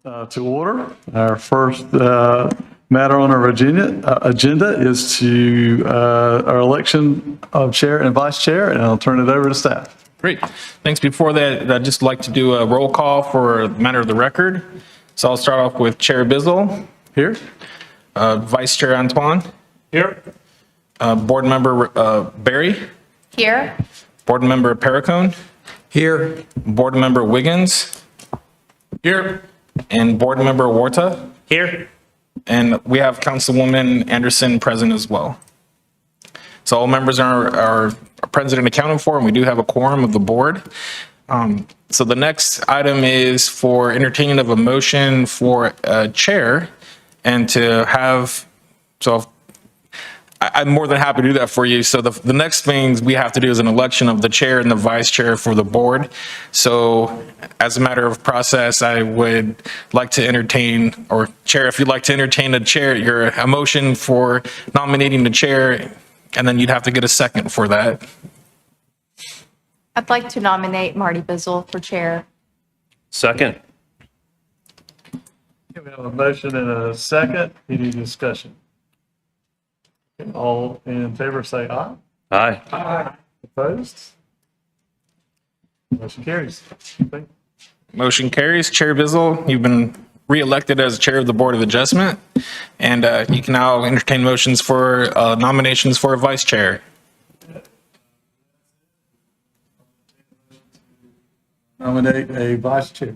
To order. Our first matter on our agenda is to our election of chair and vice chair, and I'll turn it over to staff. Great. Thanks. Before that, I'd just like to do a roll call for the matter of the record. So I'll start off with Chair Bizzle. Here. Vice Chair Antoine. Here. Board Member Barry. Here. Board Member Perricone. Here. Board Member Wiggins. Here. And Board Member Warta. Here. And we have Councilwoman Anderson present as well. So all members are present and accounted for, and we do have a quorum of the board. So the next item is for entertaining of a motion for a chair and to have, so I'm more than happy to do that for you. So the next things we have to do is an election of the chair and the vice chair for the board. So as a matter of process, I would like to entertain, or chair, if you'd like to entertain a motion for nominating the chair, and then you'd have to get a second for that. I'd like to nominate Marty Bizzle for chair. Second. We have a motion and a second. Any discussion? All in favor say aye. Aye. Aye. Opposed? Motion carries. Thank you. Motion carries. Chair Bizzle, you've been re-elected as chair of the Board of Adjustment, and you can now entertain motions for nominations for a vice chair. Nominate a vice chair.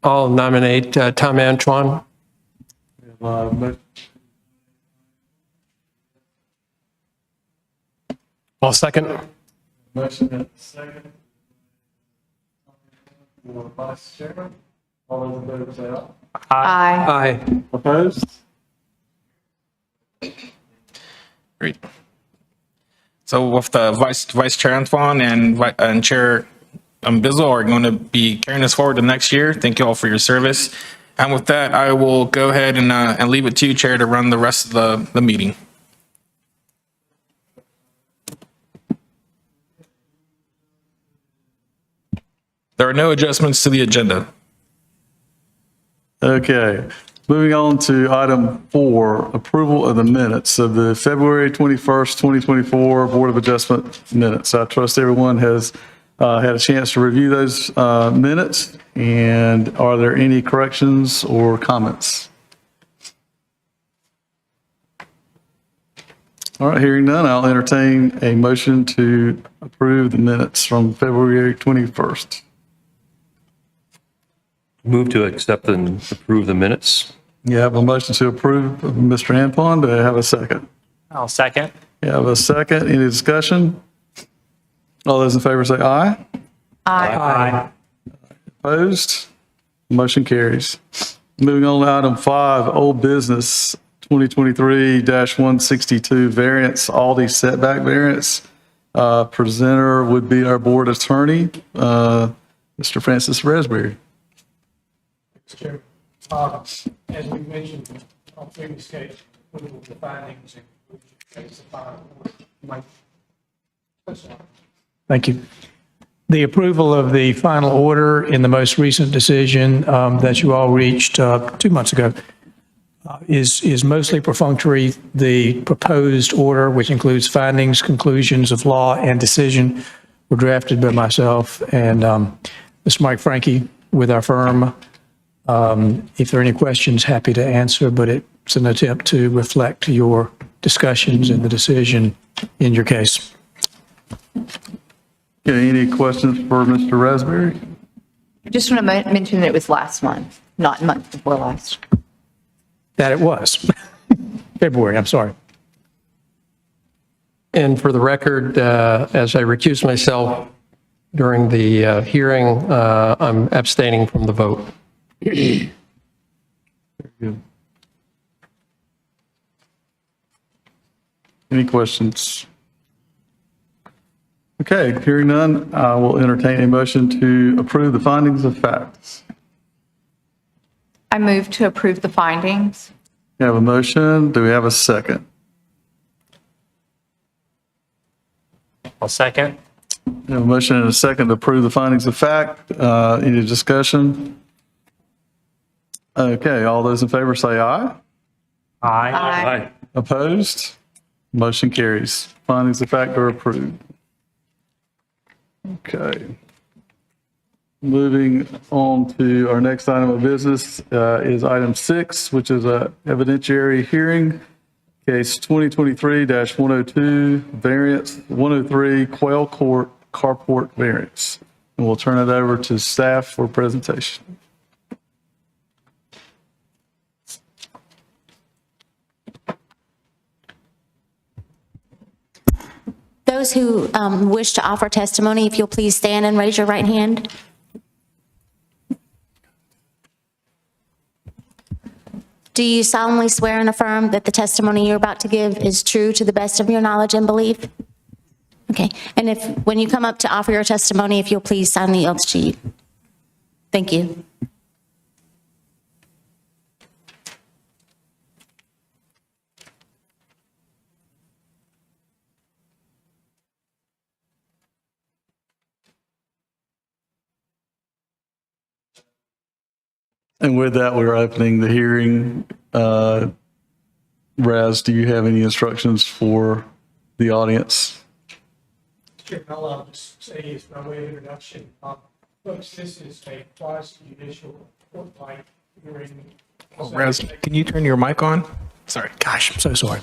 I'll nominate Tom Antoine. We have a I'll second. motion and a second. For vice chair. All those in favor say aye. Aye. Aye. Opposed? Great. So with the Vice Chair Antoine and Chair Bizzle are going to be carrying us forward to next year. Thank you all for your service. And with that, I will go ahead and leave it to you, Chair, to run the rest of the meeting. There are no adjustments to the agenda. Okay, moving on to item 4, approval of the minutes of the February 21st, 2024 Board of Adjustment minutes. I trust everyone has had a chance to review those minutes, and are there any corrections or comments? All right, hearing none, I'll entertain a motion to approve the minutes from February 21st. Move to accept and approve the minutes. You have a motion to approve, Mr. Antoine. Do I have a second? I'll second. You have a second. Any discussion? All those in favor say aye. Aye. Opposed? Motion carries. Moving on to item 5, old business 2023-162 variance, Aldi setback variance. Presenter would be our board attorney, Mr. Francis Raspberry. Mr. Chairman, as we mentioned on previous case, with the findings and conclusions, the final order, Mike. Thank you. The approval of the final order in the most recent decision that you all reached 2 months ago is mostly perfunctory. The proposed order, which includes findings, conclusions of law, and decision, were drafted by myself and Mr. Mike Frankie with our firm. If there are any questions, happy to answer, but it's an attempt to reflect your discussions and the decision in your case. Okay, any questions for Mr. Raspberry? I just want to mention that it was last month, not month before last. That it was. February, I'm sorry. And for the record, as I recuse myself during the hearing, I'm abstaining from the vote. Very good. Any questions? Okay, hearing none, I will entertain a motion to approve the findings of facts. I move to approve the findings. We have a motion. Do we have a second? I'll second. We have a motion and a second to approve the findings of fact. Any discussion? Okay, all those in favor say aye. Aye. Aye. Opposed? Motion carries. Findings of fact are approved. Okay. Moving on to our next item of business is item 6, which is a evidentiary hearing, case 2023-102, variance 103, Quail Court carport variance. And we'll turn it over to staff for presentation. Those who wish to offer testimony, if you'll please stand and raise your right hand. Do you solemnly swear and affirm that the testimony you're about to give is true to the best of your knowledge and belief? Okay, and when you come up to offer your testimony, if you'll please sign the oath sheet. Thank you. And with that, we're opening the hearing. Raz, do you have any instructions for the audience? Sure, I'll just say as by way of introduction, folks, this is a quasi-judicial court-like hearing. Oh, Raz, can you turn your mic on? Sorry. Gosh, I'm so sorry.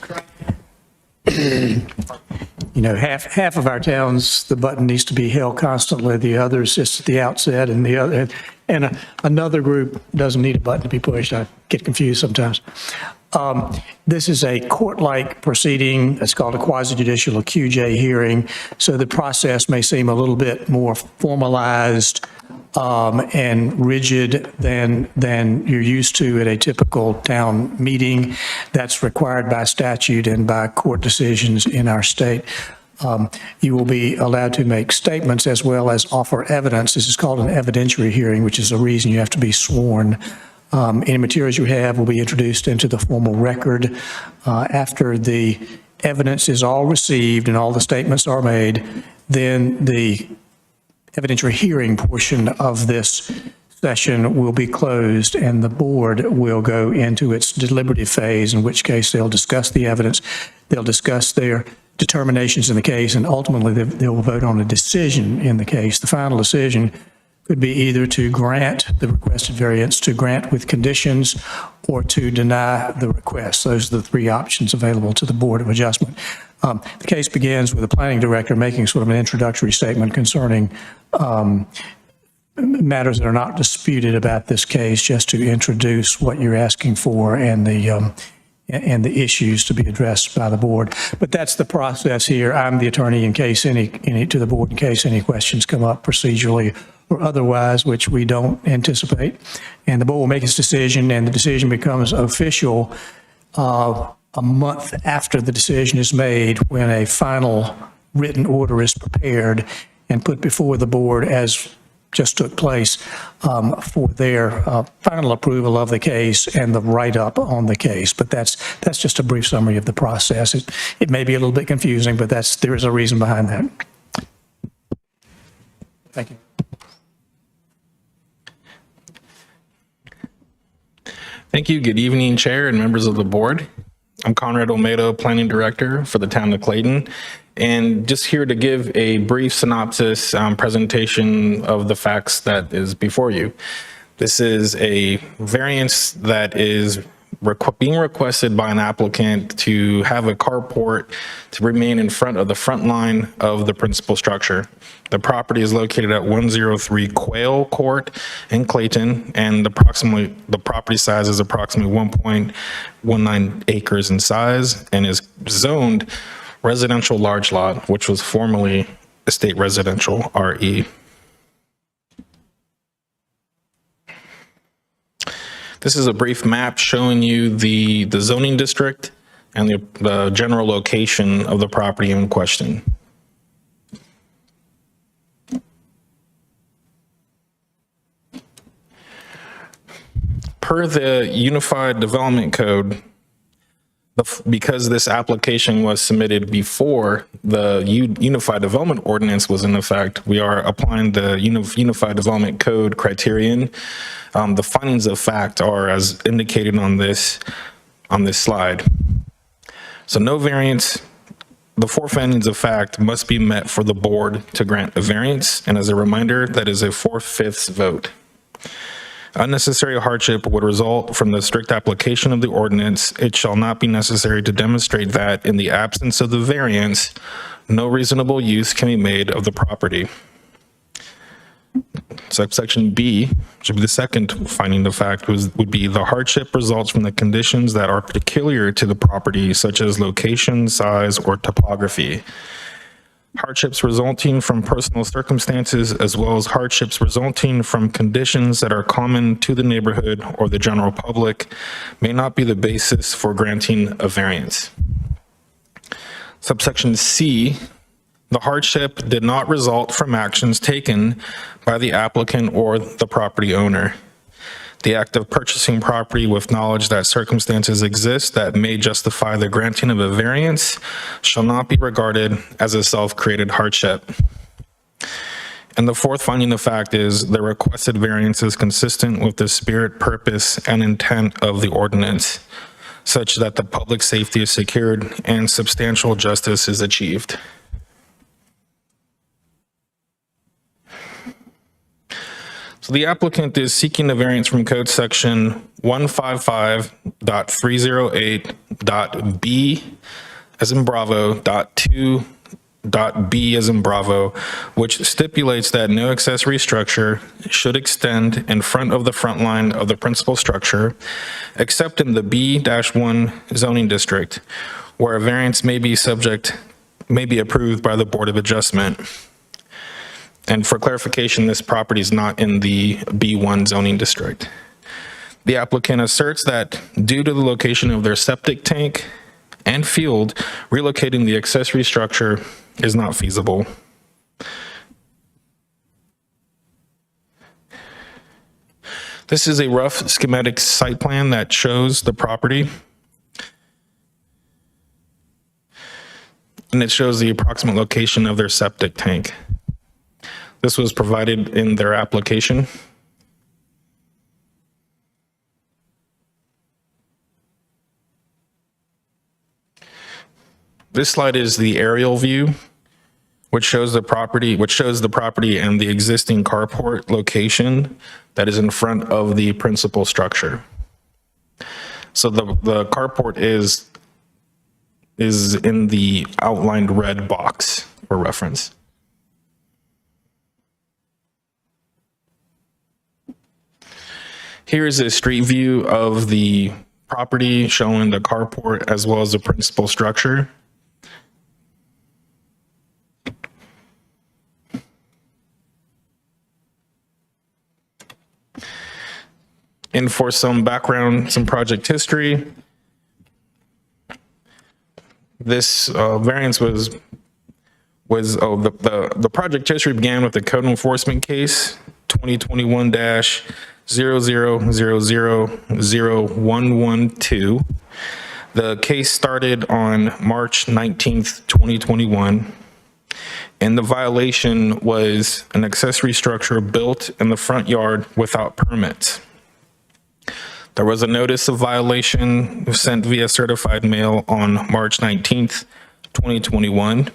You know, half of our towns, the button needs to be held constantly. The others just at the outset, and another group doesn't need a button to be pushed. I get confused sometimes. This is a court-like proceeding. It's called a quasi-judicial, a QJ hearing. So the process may seem a little bit more formalized and rigid than you're used to at a typical town meeting. That's required by statute and by court decisions in our state. You will be allowed to make statements as well as offer evidence. This is called an evidentiary hearing, which is the reason you have to be sworn. Any materials you have will be introduced into the formal record. After the evidence is all received and all the statements are made, then the evidentiary hearing portion of this session will be closed and the board will go into its deliberative phase, in which case they'll discuss the evidence, they'll discuss their determinations in the case, and ultimately they will vote on a decision in the case. The final decision could be either to grant the requested variance, to grant with conditions, or to deny the request. Those are the three options available to the Board of Adjustment. The case begins with the planning director making sort of an introductory statement concerning matters that are not disputed about this case, just to introduce what you're asking for and the issues to be addressed by the board. But that's the process here. I'm the attorney in case to the board in case any questions come up procedurally or otherwise, which we don't anticipate. And the board will make its decision, and the decision becomes official a month after the decision is made, when a final written order is prepared and put before the board, as just took place, for their final approval of the case and the write-up on the case. But that's just a brief summary of the process. It may be a little bit confusing, but there is a reason behind that. Thank you. Thank you. Good evening, Chair and members of the board. I'm Conrad Olmedo, Planning Director for the town of Clayton, and just here to give a brief synopsis presentation of the facts that is before you. This is a variance that is being requested by an applicant to have a carport to remain in front of the front line of the principal structure. The property is located at 103 Quail Court in Clayton, and the property size is approximately 1.19 acres in size and is zoned residential large lot, which was formerly estate residential RE. This is a brief map showing you the zoning district and the general location of the property in question. Per the Unified Development Code, because this application was submitted before the Unified Development Ordinance was in effect, we are applying the Unified Development Code criterion. The findings of fact are as indicated on this slide. So no variance. The 4 findings of fact must be met for the board to grant a variance. And as a reminder, that is a 4/5 vote. Unnecessary hardship would result from the strict application of the ordinance. It shall not be necessary to demonstrate that in the absence of the variance, no reasonable use can be made of the property. Subsection B, which would be the second finding of fact, would be the hardship results from the conditions that are peculiar to the property, such as location, size, or topography. Hardships resulting from personal circumstances, as well as hardships resulting from conditions that are common to the neighborhood or the general public, may not be the basis for granting a variance. Subsection C, the hardship did not result from actions taken by the applicant or the property owner. The act of purchasing property with knowledge that circumstances exist that may justify the granting of a variance shall not be regarded as a self-created hardship. And the 4th finding of fact is the requested variance is consistent with the spirit, purpose, and intent of the ordinance, such that the public safety is secured and substantial justice is achieved. So the applicant is seeking a variance from code section 155.308.b as in Bravo, .2.b as in Bravo, which stipulates that no accessory structure should extend in front of the front line of the principal structure, except in the B-1 zoning district, where a variance may be approved by the Board of Adjustment. And for clarification, this property is not in the B1 zoning district. The applicant asserts that due to the location of their septic tank and field, relocating the accessory structure is not feasible. This is a rough schematic site plan that shows the property. And it shows the approximate location of their septic tank. This was provided in their application. This slide is the aerial view, which shows the property and the existing carport location that is in front of the principal structure. So the carport is in the outlined red box for reference. Here is a street view of the property showing the carport as well as the principal structure. And for some background, some project history, this variance the project history began with the code enforcement case 2021-00000112. The case started on March 19th, 2021, and the violation was an accessory structure built in the front yard without permits. There was a notice of violation sent via certified mail on March 19th, 2021.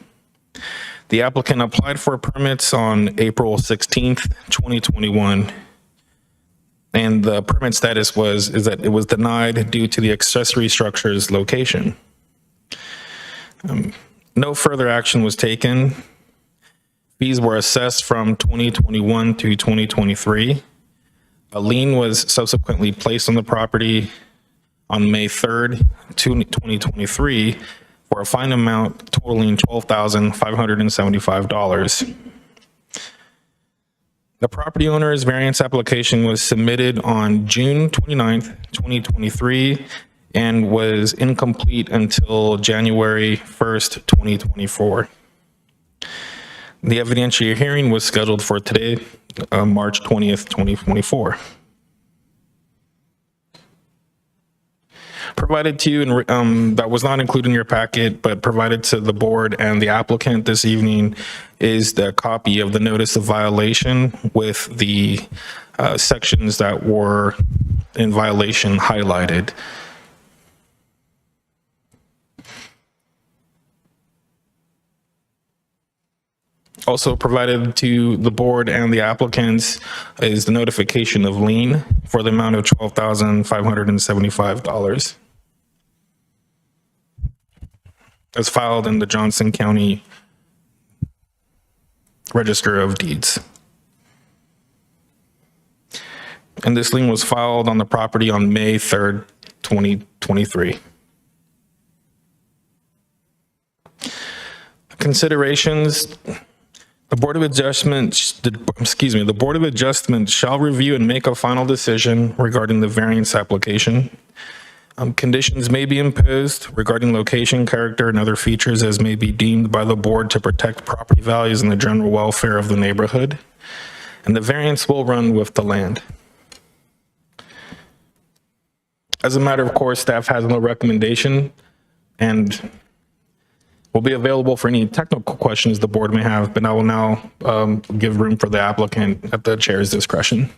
The applicant applied for permits on April 16th, 2021. And the permit status is that it was denied due to the accessory structure's location. No further action was taken. Fees were assessed from 2021 to 2023. A lien was subsequently placed on the property on May 3rd, 2023 for a fine amount totaling $12,575. The property owner's variance application was submitted on June 29th, 2023 and was incomplete until January 1st, 2024. The evidentiary hearing was scheduled for today, March 20th, 2024. Provided to you, and that was not included in your packet, but provided to the board and the applicant this evening is the copy of the notice of violation with the sections that were in violation highlighted. Also provided to the board and the applicants is the notification of lien for the amount of $12,575. As filed in the Johnson County Register of Deeds. And this lien was filed on the property on May 3rd, 2023. Considerations. The Board of Adjustment shall review and make a final decision regarding the variance application. Conditions may be imposed regarding location, character, and other features as may be deemed by the board to protect property values and the general welfare of the neighborhood. And the variance will run with the land. As a matter of course, staff has no recommendation and will be available for any technical questions the board may have, but I will now give room for the applicant at the chair's discretion.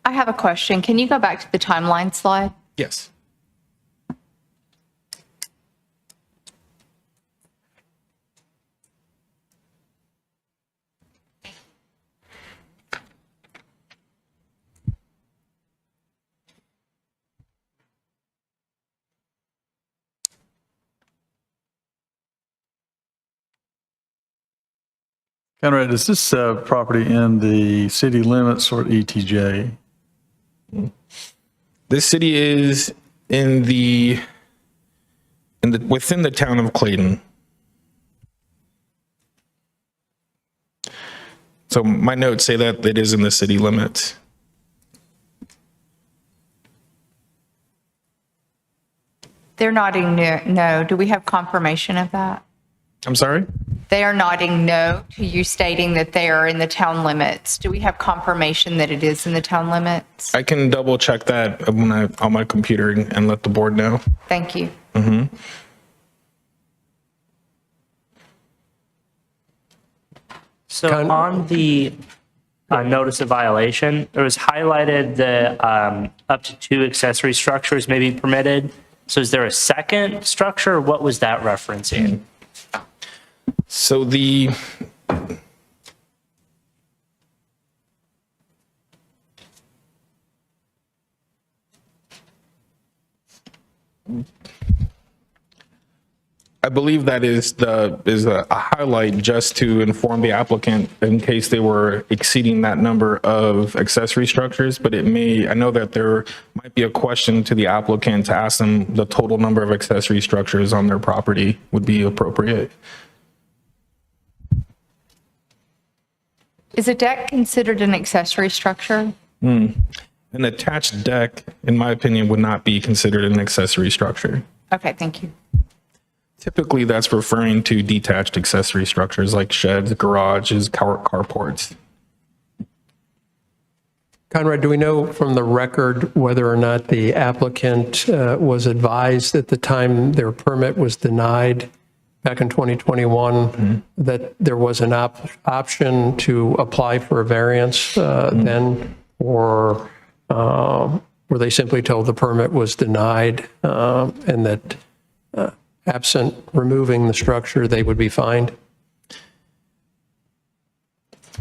I have a question. Can you go back to the timeline slide? Yes. Conrad, is this property in the city limits or ETJ? This city is within the town of Clayton. So my notes say that it is in the city limits. They're nodding no. Do we have confirmation of that? I'm sorry? They are nodding no to you stating that they are in the town limits. Do we have confirmation that it is in the town limits? I can double check that on my computer and let the board know. Thank you. So on the notice of violation, it was highlighted that up to 2 accessory structures may be permitted. So is there a second structure? Or what was that referencing? So I believe that is a highlight just to inform the applicant in case they were exceeding that number of accessory structures, but I know that there might be a question to the applicant to ask them the total number of accessory structures on their property would be appropriate. Is a deck considered an accessory structure? An attached deck, in my opinion, would not be considered an accessory structure. Okay, thank you. Typically, that's referring to detached accessory structures like sheds, garages, carports. Conrad, do we know from the record whether or not the applicant was advised at the time their permit was denied back in 2021 that there was an option to apply for a variance then, or were they simply told the permit was denied and that absent removing the structure, they would be fined?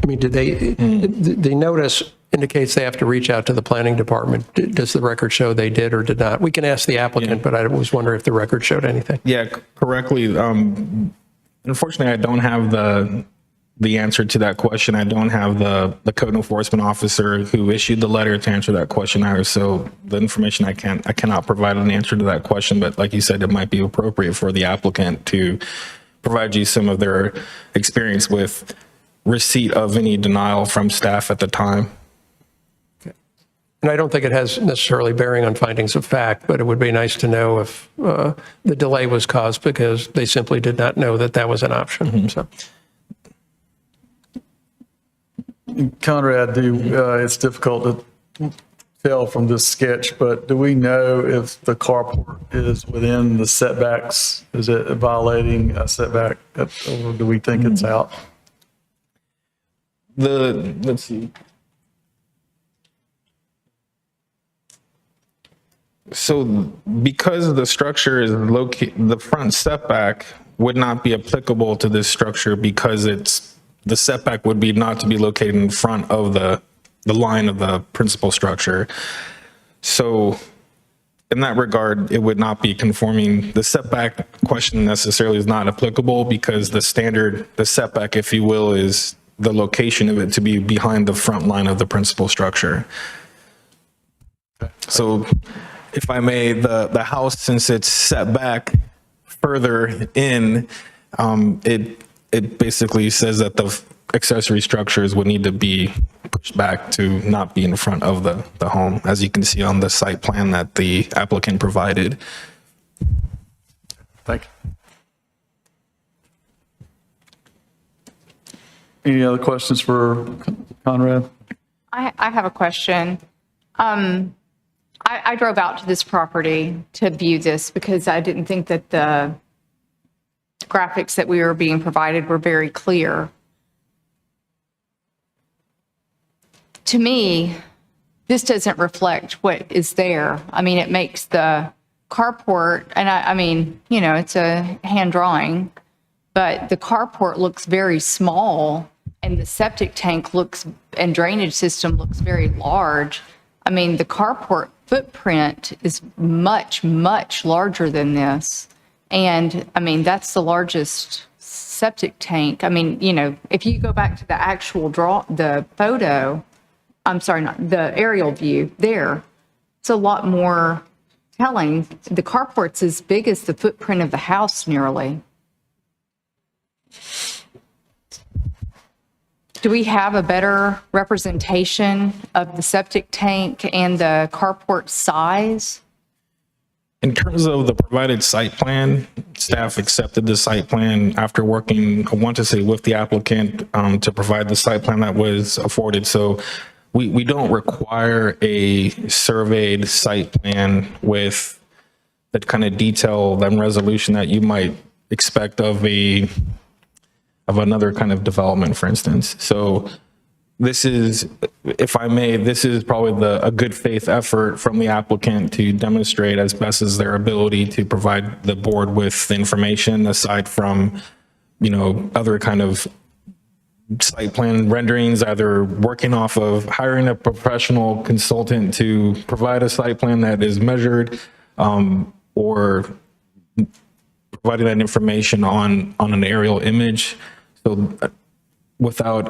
I mean, did the notice indicates they have to reach out to the planning department? Does the record show they did or did not? We can ask the applicant, but I was wondering if the record showed anything. Yeah, correctly. Unfortunately, I don't have the answer to that question. I don't have the code enforcement officer who issued the letter to answer that question either. So the information I cannot provide an answer to that question. But like you said, it might be appropriate for the applicant to provide you some of their experience with receipt of any denial from staff at the time. And I don't think it has necessarily bearing on findings of fact, but it would be nice to know if the delay was caused because they simply did not know that that was an option. So. Conrad, it's difficult to tell from this sketch, but do we know if the carport is within the setbacks? Is it violating a setback, or do we think it's out? Let's see. So because the structure is located, the front setback would not be applicable to this structure because the setback would be not to be located in front of the line of the principal structure. So in that regard, it would not be conforming. The setback question necessarily is not applicable because the setback, if you will, is the location of it to be behind the front line of the principal structure. So if I may, the house, since it's set back further in, it basically says that the accessory structures would need to be pushed back to not be in front of the home, as you can see on the site plan that the applicant provided. Thank you. Any other questions for Conrad? I have a question. I drove out to this property to view this because I didn't think that the graphics that we were being provided were very clear. To me, this doesn't reflect what is there. I mean, it makes the carport, and I mean, you know, it's a hand drawing, but the carport looks very small and the septic tank looks, and drainage system looks very large. I mean, the carport footprint is much, much larger than this. And I mean, that's the largest septic tank. I mean, you know, if you go back to the actual the photo, I'm sorry, not the aerial view there, it's a lot more telling. The carport's as big as the footprint of the house nearly. Do we have a better representation of the septic tank and the carport size? In terms of the provided site plan, staff accepted the site plan after working, I want to say, with the applicant to provide the site plan that was afforded. So we don't require a surveyed site plan with the kind of detail and resolution that you might expect of another kind of development, for instance. So this is, if I may, this is probably a good faith effort from the applicant to demonstrate as best as their ability to provide the board with information aside from, you know, other kind of site plan renderings, either working off of hiring a professional consultant to provide a site plan that is measured, or providing that information on an aerial image. So without,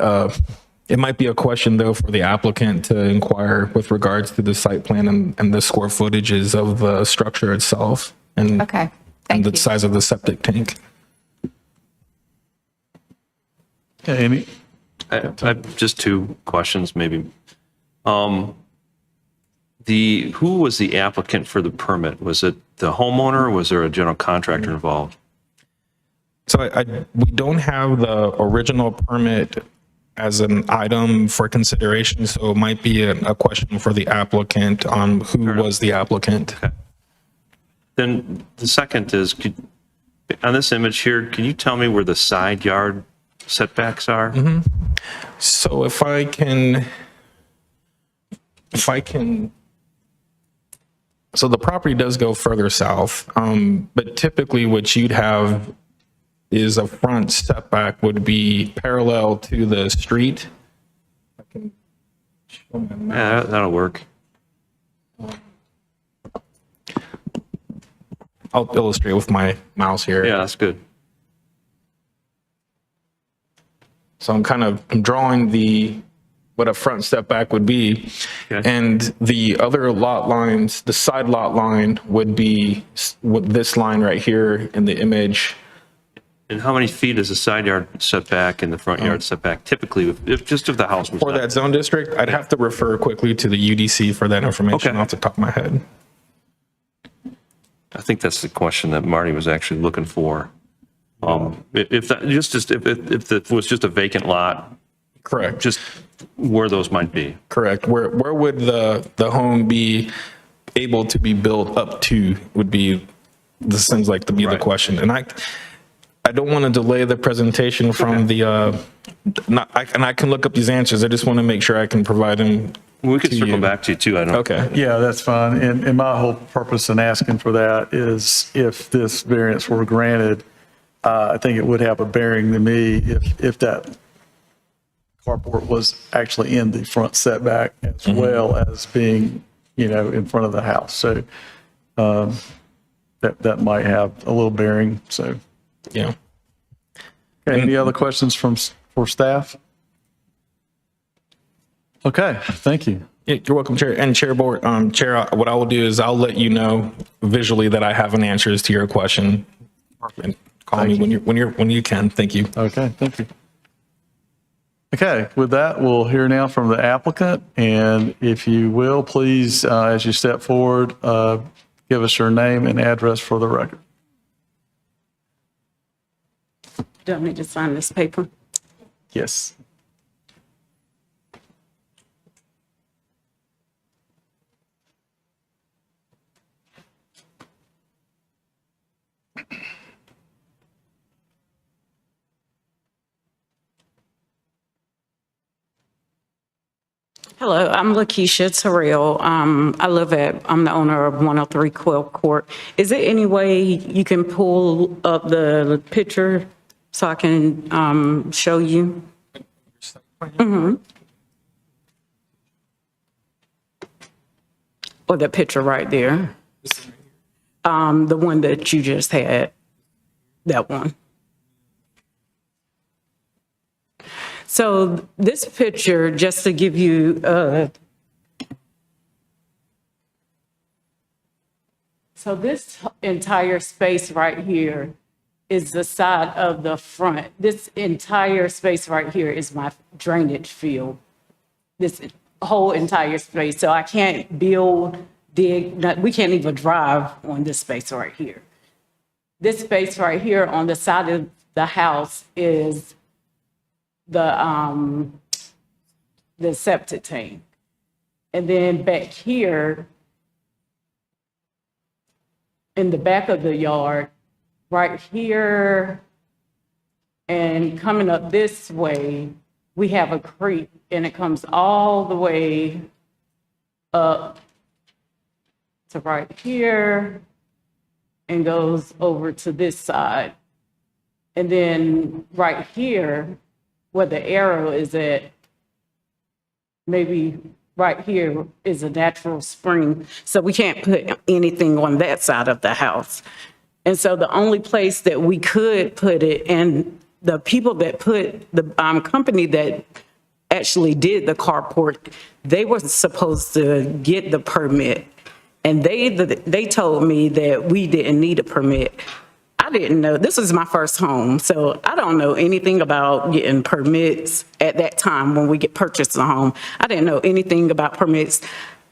it might be a question though for the applicant to inquire with regards to the site plan and the square footages of the structure itself and, Okay, and thank the you. size of the septic tank. Okay, Amy? I have just two questions, maybe. Who was the applicant for the permit? Was it the homeowner, or was there a general contractor involved? So we don't have the original permit as an item for consideration, so it might be a question for the applicant on who was the applicant. Okay. Then the second is, on this image here, can you tell me where the side yard setbacks are? So if I can, so the property does go further south, but typically what you'd have is a front setback would be parallel to the street. I can show my map. Yeah, that'll work. I'll illustrate with my mouse here. Yeah, that's good. So I'm drawing what a front setback would be. Okay. And the other lot lines, the side lot line would be with this line right here in the image. And how many feet is the side yard setback and the front yard setback typically, if the house was For not- that zone district, I'd have to refer quickly to the UDC for that information Okay. off the top of my head. I think that's the question that Marty was actually looking for. If it was just a vacant lot, Correct. just where those might be. Correct. Where would the home be able to be built up to would be, this seems like to be the Right. question. And I don't want to delay the presentation from the, and I can look up these answers. I just want to make sure I can provide them. We could to circle you. back to you too. I don't. Okay. Yeah, that's fine. And my whole purpose in asking for that is if this variance were granted, I think it would have a bearing to me if that carport was actually in the front setback as well as being, in front of the house. So that might have a little bearing. So, Yeah. okay, any other questions for staff? Okay, thank you. Yeah, you're welcome, Chair. And Chair, what I will do is I'll let you know visually that I have an answers to your question. And call me when you can. Thank you. Okay, thank you. Okay, with that, we'll hear now from the applicant. And if you will, please, as you step forward, give us your name and address for the record. Do I need to sign this paper? Yes. Hello, I'm Lakeisha Terrell. I'm the owner of 103 Quill Court. Is there any way you can pull up the picture so I can show you? Or the picture right there. The one that you just had, that one. So this picture, just to give you, so this entire space right here is the side of the front. This entire space right here is my drainage field. This whole entire space. So I can't build, dig, we can't even drive on this space right here. This space right here on the side of the house is the septic tank. And then back here in the back of the yard, right here and coming up this way, we have a creek and it comes all the way up to right here and goes over to this side. And then right here, where the arrow is at, maybe right here is a natural spring. So we can't put anything on that side of the house. And so the only place that we could put it, and the people that put, the company that actually did the carport, they were supposed to get the permit. And they told me that we didn't need a permit. I didn't know, this was my first home, so I don't know anything about getting permits at that time when we purchased a home. I didn't know anything about permits.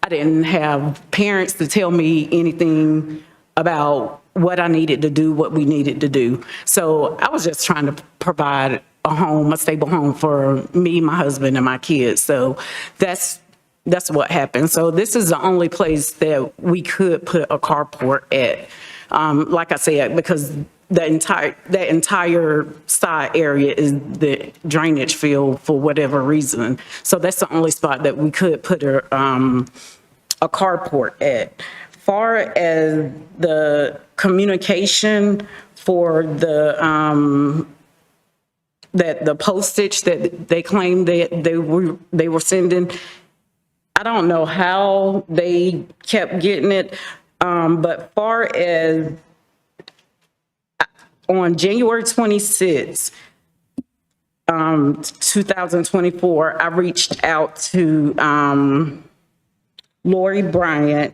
I didn't have parents to tell me anything about what I needed to do, what we needed to do. So I was just trying to provide a home, a stable home for me, my husband, and my kids. So that's what happened. So this is the only place that we could put a carport at. Like I said, because that entire side area is the drainage field for whatever reason. So that's the only spot that we could put a carport at. Far as the communication for the postage that they claimed that they were sending, I don't know how they kept getting it. But far as on January 26, 2024, I reached out to Lori Bryant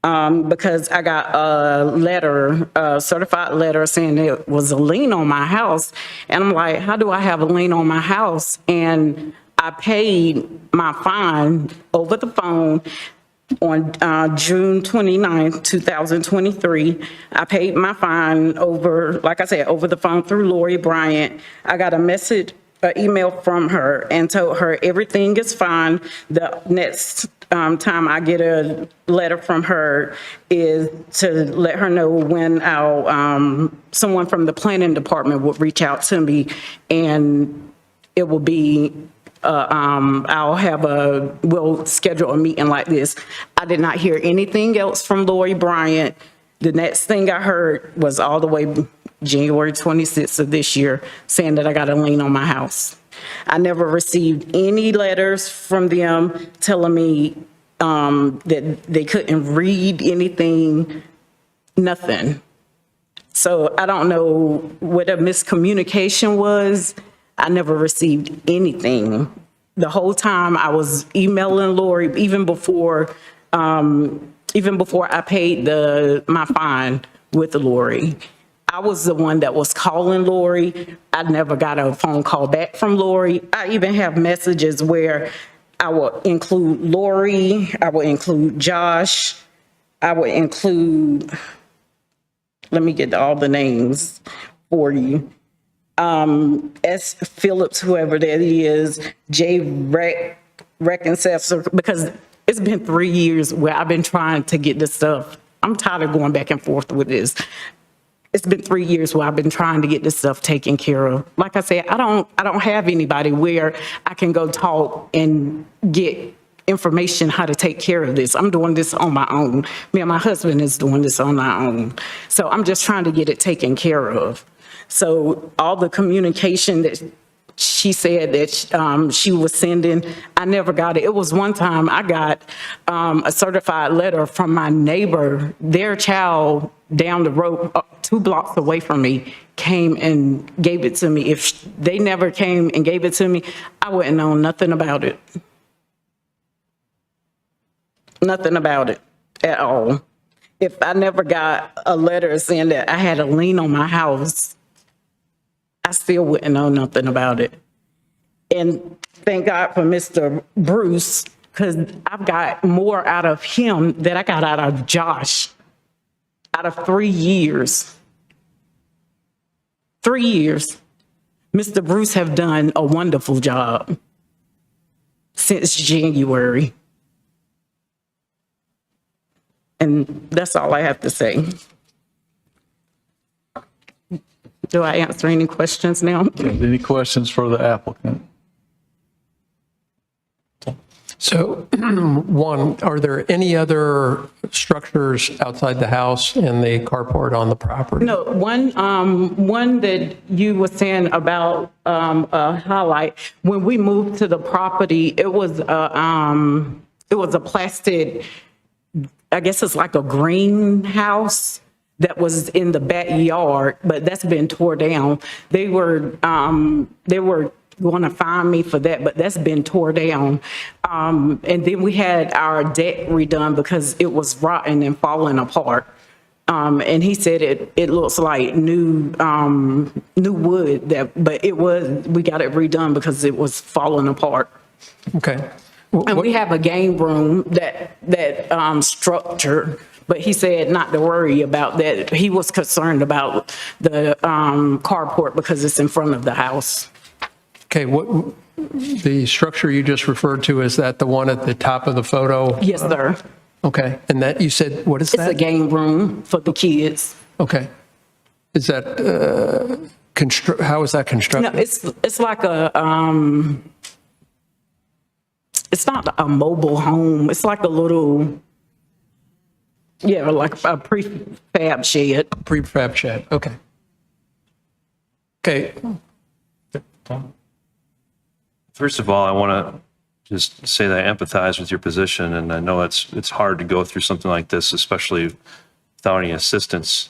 because I got a letter, a certified letter saying it was a lien on my house. And I'm like, how do I have a lien on my house? And I paid my fine over the phone on June 29th, 2023. I paid my fine over, like I said, over the phone through Lori Bryant. I got a message an email from her and told her everything is fine. The next time I get a letter from her is to let her know when someone from the planning department will reach out to me, and it will be, we'll schedule a meeting like this. I did not hear anything else from Lori Bryant. The next thing I heard was all the way January 26th of this year, saying that I got a lien on my house. I never received any letters from them telling me that they couldn't read anything, nothing. So I don't know what a miscommunication was. I never received anything. The whole time I was emailing Lori, even before I paid my fine with Lori. I was the one that was calling Lori. I never got a phone call back from Lori. I even have messages where I will include Lori, I will include Josh, I will include, let me get all the names for you. S. Phillips, whoever that is, J. Reconcessor, because it's been 3 years where I've been trying to get this stuff. I'm tired of going back and forth with this. It's been 3 years where I've been trying to get this stuff taken care of. Like I said, I don't have anybody where I can go talk and get information how to take care of this. I'm doing this on my own. Me and my husband is doing this on our own. So I'm just trying to get it taken care of. So all the communication that she said that she was sending, I never got it. It was one time I got a certified letter from my neighbor. Their child down the road, 2 blocks away from me, came and gave it to me. If they never came and gave it to me, I wouldn't know nothing about it. Nothing about it at all. If I never got a letter saying that I had a lien on my house, I still wouldn't know nothing about it. And thank God for Mr. Bruce, because I've got more out of him than I got out of Josh. Out of 3 years. 3 years. Mr. Bruce have done a wonderful job since January. And that's all I have to say. Do I answer any questions now? Any questions for the applicant? So, one, are there any other structures outside the house and the carport on the property? No, one that you were saying about highlight, when we moved to the property, it was a plastic, I guess it's like a greenhouse that was in the backyard, but that's been tore down. They were going to fine me for that, but that's been tore down. And then we had our deck redone because it was rotten and falling apart. And he said it looks like new wood, but we got it redone because it was falling apart. Okay. And we have a game room that structure, but he said not to worry about that. He was concerned about the carport because it's in front of the house. Okay, the structure you just referred to, is that the one at the top of the photo? Yes, sir. Okay, and that, you said, what is It's that? a game room for the kids. Okay. Is that, how is that constructed? No, it's like it's not a mobile home. It's like a little, like a prefab shed. Prefab shed, okay. Okay, First of all, I want to just say that I empathize with your position, and I know it's hard to go through something like this, especially without any assistance.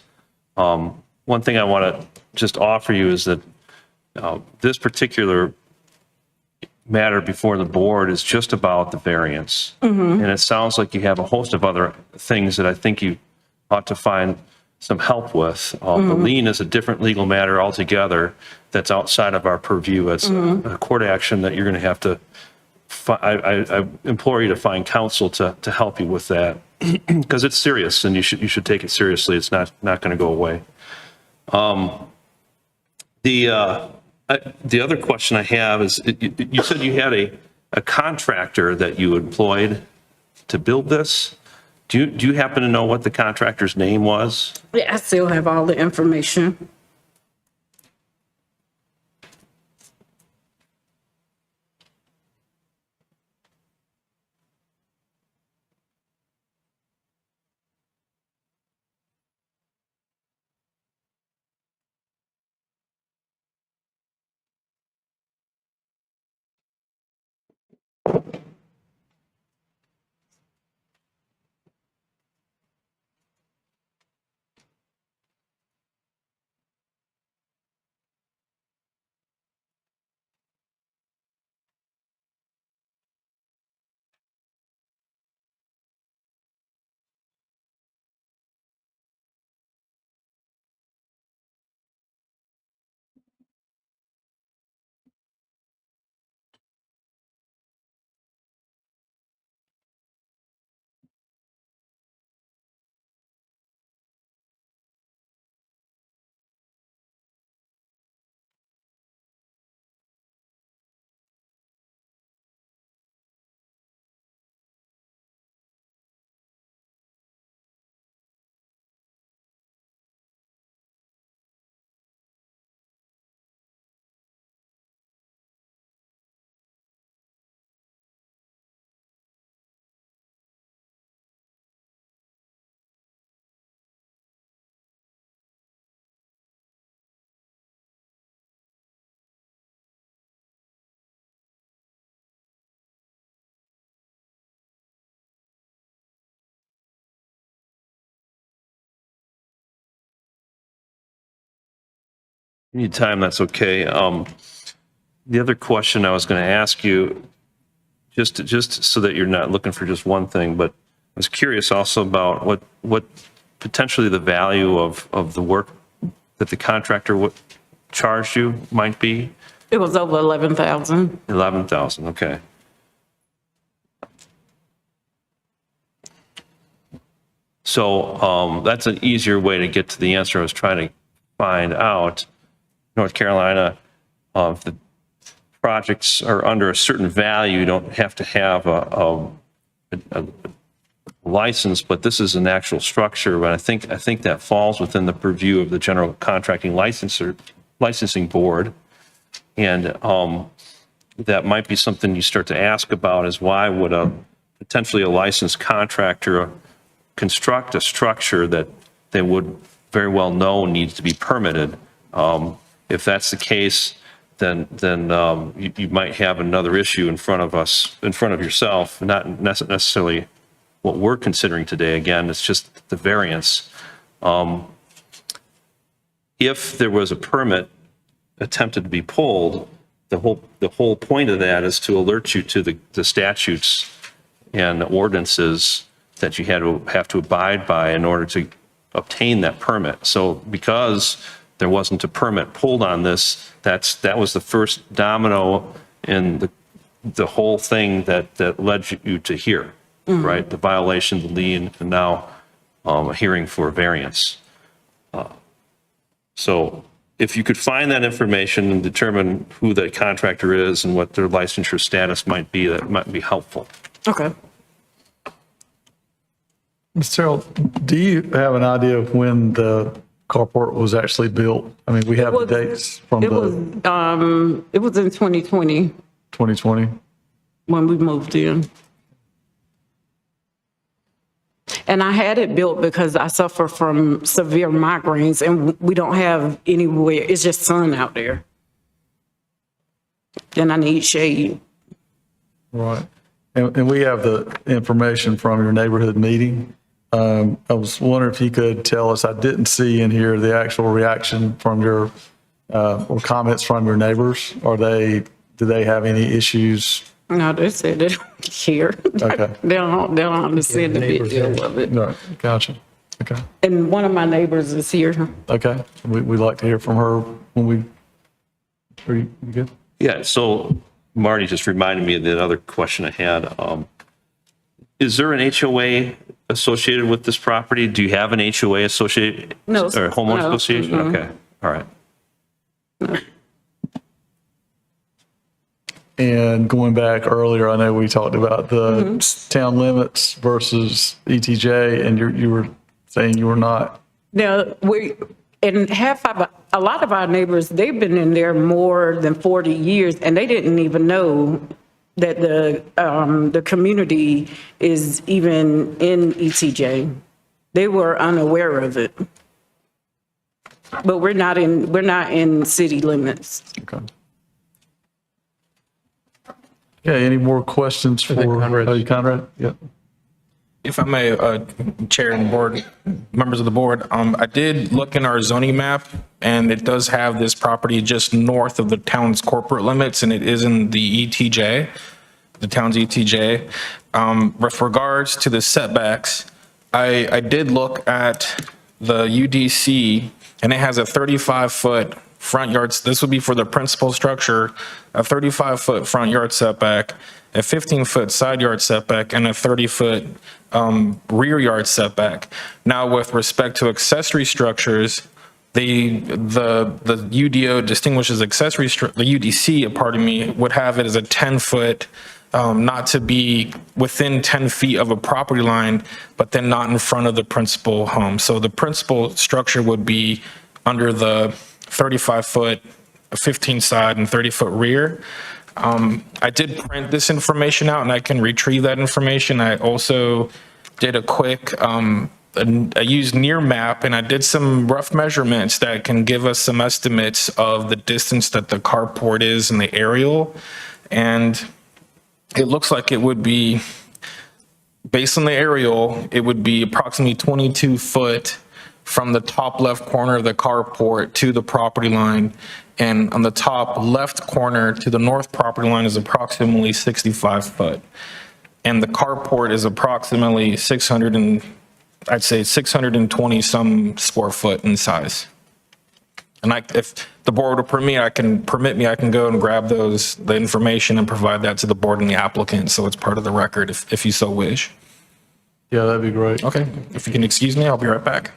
One thing I want to just offer you is that this particular matter before the board is just about the variance. And it sounds like you have a host of other things that I think you ought to find some help with. The lien is a different legal matter altogether that's outside of our purview. It's a court action that you're going to have to, I implore you to find counsel to help you with that, because it's serious and you should take it seriously. It's not going to go away. The other question I have is, you said you had a contractor that you employed to build this. Do you happen to know what the contractor's name was? Yeah, I still have all the information. Any time, that's okay. The other question I was going to ask you, just so that you're not looking for just one thing, but I was curious also about what potentially the value of the work that the contractor would charge you might be. It was over 11,000. 11,000, okay. So that's an easier way to get to the answer I was trying to find out. North Carolina, if the projects are under a certain value, you don't have to have a license, but this is an actual structure. But I think that falls within the purview of the General Contracting Licensing Board. And that might be something you start to ask about, is why would potentially a licensed contractor construct a structure that they would very well know needs to be permitted? If that's the case, then you might have another issue in front of yourself, not necessarily what we're considering today. Again, it's just the variance. If there was a permit attempted to be pulled, the whole point of that is to alert you to the statutes and ordinances that you have to abide by in order to obtain that permit. So because there wasn't a permit pulled on this, that was the first domino in the whole thing that led you to here, right? The violation, the lien, and now a hearing for a variance. So if you could find that information and determine who the contractor is and what their licensure status might be, that might be helpful. Okay. Mr. Terrell, do you have an idea of when the carport was actually built? I mean, we have the dates from It was in 2020 2020. when we moved in. And I had it built because I suffer from severe migraines and we don't have anywhere. It's just sun out there. And I need shade. Right. And we have the information from your neighborhood meeting. I was wondering if you could tell us, I didn't see in here the actual reaction from your, or comments from your neighbors. Do they have any issues? No, they said they don't care. Okay. They don't understand the big deal of it. No, gotcha. Okay. And one of my neighbors is here. Okay. We'd like to hear from her are you good? Yeah, so Marty just reminded me of the other question I had. Is there an HOA associated with this property? Do you have an HOA associated? No. Or homeowner No. association? Mm-mm. Okay, all right. And going back earlier, I know we talked about the town limits versus ETJ, and you were saying you were not. Now, a lot of our neighbors, they've been in there more than 40 years, and they didn't even know that the community is even in ETJ. They were unaware of it. But we're not in city limits. Okay. Okay, any more questions for Conrad? Yeah. If I may, Chair and board, members of the board, I did look in our zoning map, and it does have this property just north of the town's corporate limits, and it is in the ETJ, the town's ETJ. With regards to the setbacks, I did look at the UDC, and it has a 35-foot front yards. This would be for the principal structure, a 35-foot front yard setback, a 15-foot side yard setback, and a 30-foot rear yard setback. Now, with respect to accessory structures, the UDO distinguishes the UDC, pardon me, would have it as a 10-foot, not to be within 10 feet of a property line, but then not in front of the principal home. So the principal structure would be under the 35-foot, 15 side and 30-foot rear. I did print this information out, and I can retrieve that information. I also did a quick, I used near map, and I did some rough measurements that can give us some estimates of the distance that the carport is in the aerial. And it looks like it would be, based on the aerial, it would be approximately 22 foot from the top left corner of the carport to the property line. And on the top left corner to the north property line is approximately 65 foot. And the carport is approximately I'd say 620 some square foot in size. And if the board will permit me, I can go and grab the information and provide that to the board and the applicant, so it's part of the record if you so wish. Yeah, that'd be great. Okay, if you can excuse me, I'll be right back.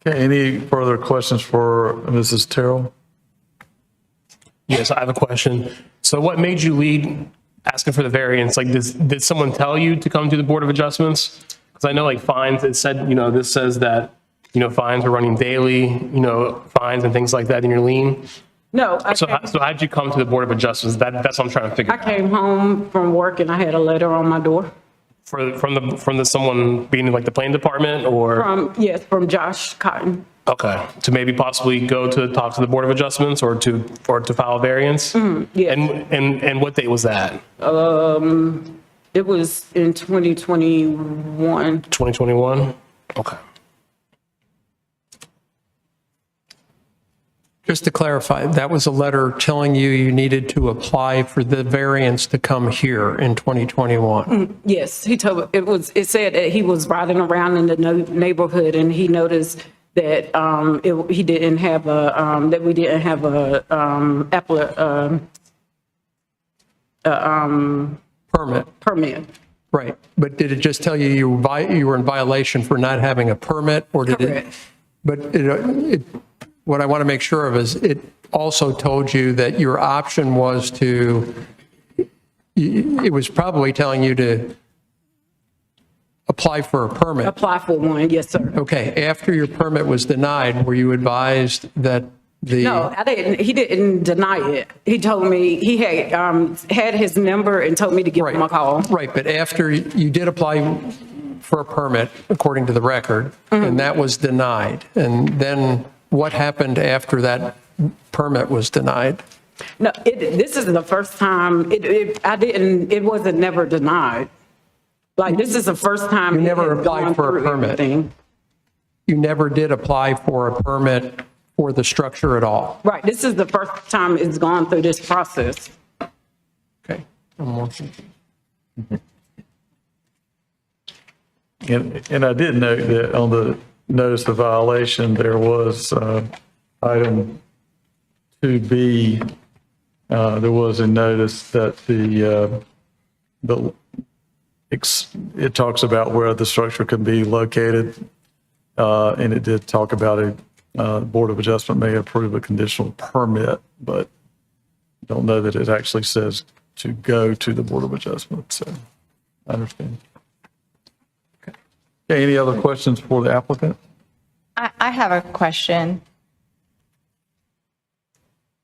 Okay, any further questions for Mrs. Terrell? Yes, I have a question. So what made you lead asking for the variance? Like, did someone tell you to come to the Board of Adjustments? Because I know like fines, it said, this says that, fines are running daily, fines and things like that in your lien. No, So how'd you come to the Board of Adjustments? That's what I'm trying to figure I out. came home from work and I had a letter on my door From someone being in like the planning department or? from Josh Cotton. Okay, to maybe possibly go to talk to the Board of Adjustments or to file a variance? yes. And what date was that? It was in 2021. 2021? Okay. Just to clarify, that was a letter telling you needed to apply for the variance to come here in 2021. Yes, it said that he was riding around in the neighborhood and he noticed that we didn't have a permit. Right, but did it just tell you you were in violation for not having a permit, or did Correct. it? But what I want to make sure of is it also told you that your option was it was probably telling you to apply for a permit. Apply for one, yes, sir. Okay, after your permit was denied, were you advised that No, I didn't. He didn't deny it. He told me he had his number and told me to give him a call. Right, but after you did apply for a permit, according to the record, and that was denied, and then what happened after that permit was denied? No, this is the first time, it wasn't never denied. Like, this is the first time. You never it had applied gone for a through permit. everything. You never did apply for a permit for the structure at all? Right, this is the first time it's gone through this process. Okay. One more thing. And I did note that on the notice of violation, there was item 2B, there was a notice that it talks about where the structure can be located, and it did talk about a Board of Adjustment may approve a conditional permit but don't know that it actually says to go to the Board of Adjustment, so I understand. Okay, any other questions for the applicant? I have a question.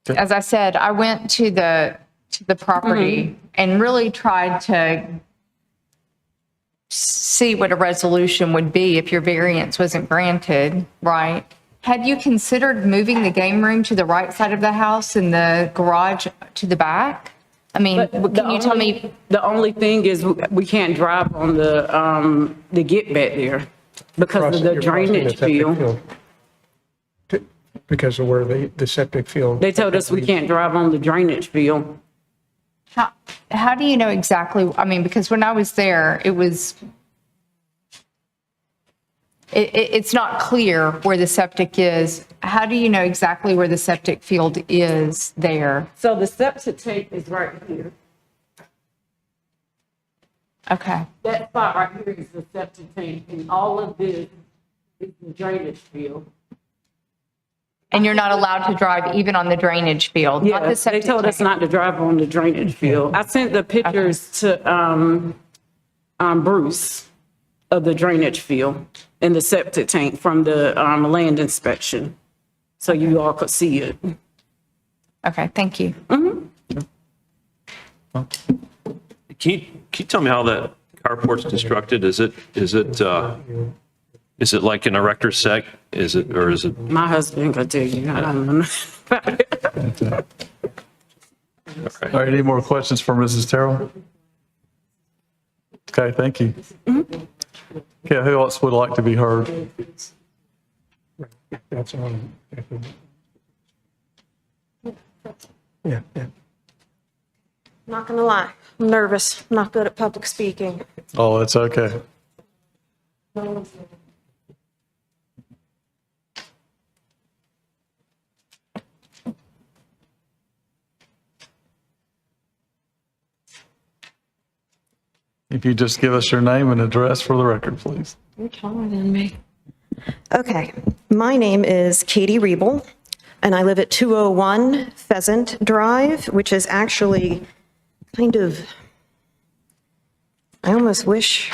Okay. As I said, I went to the property and really tried to see what a resolution would be if your variance wasn't granted, right? Had you considered moving the game room to the right side of the house and the garage to the back? I mean, But can you tell me? The only thing is we can't drive on the get back there because of the You're crossing drainage septic field. Because of where the septic field. They told us we can't drive on the drainage field. How do you know exactly? I mean, because when I was there, it's not clear where the septic is. How do you know exactly where the septic field is there? So the septic tank is right here. Okay. That spot right here is the septic tank, and all of this is the drainage field. And you're not allowed to drive even on the drainage field? not the Yeah, they septic told us tank. not to drive on the drainage field. I sent the pictures to Bruce of the drainage field and the septic tank from the land inspection, so you all could see it. Okay, thank you. Can you tell me how that carport's constructed? Is it like an erector set? Or is it? My husband could tell you, I don't know. All right, any more questions for Mrs. Terrell? Okay, thank you. Okay, who else would like to be heard? That's on. Yeah, yeah. Not gonna lie, I'm nervous. I'm not good at public speaking. Oh, it's okay. If you just give us your name and address for the record, please. You're taller than me. Okay, my name is Katie Riebel, and I live at 201 Pheasant Drive, which is actually kind of, I almost wish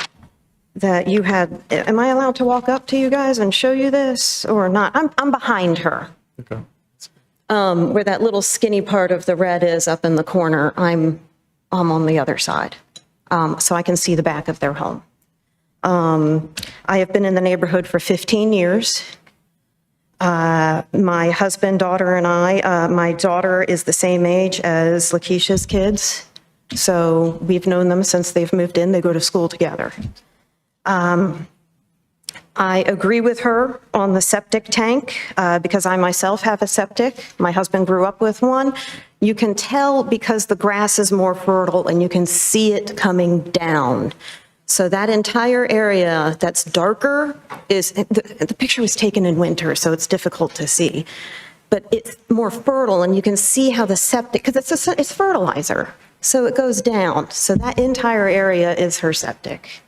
that you had, am I allowed to walk up to you guys and show you this or not? I'm behind her. Okay. Where that little skinny part of the red is up in the corner, I'm on the other side. So I can see the back of their home. I have been in the neighborhood for 15 years. My husband, daughter, and I, my daughter is the same age as Lakeisha's kids. So we've known them since they've moved in. They go to school together. I agree with her on the septic tank because I myself have a septic. My husband grew up with one. You can tell because the grass is more fertile and you can see it coming down. So that entire area that's darker is, the picture was taken in winter, so it's difficult to see. But it's more fertile and you can see how the septic, because it's fertilizer, so it goes down. So that entire area is her septic.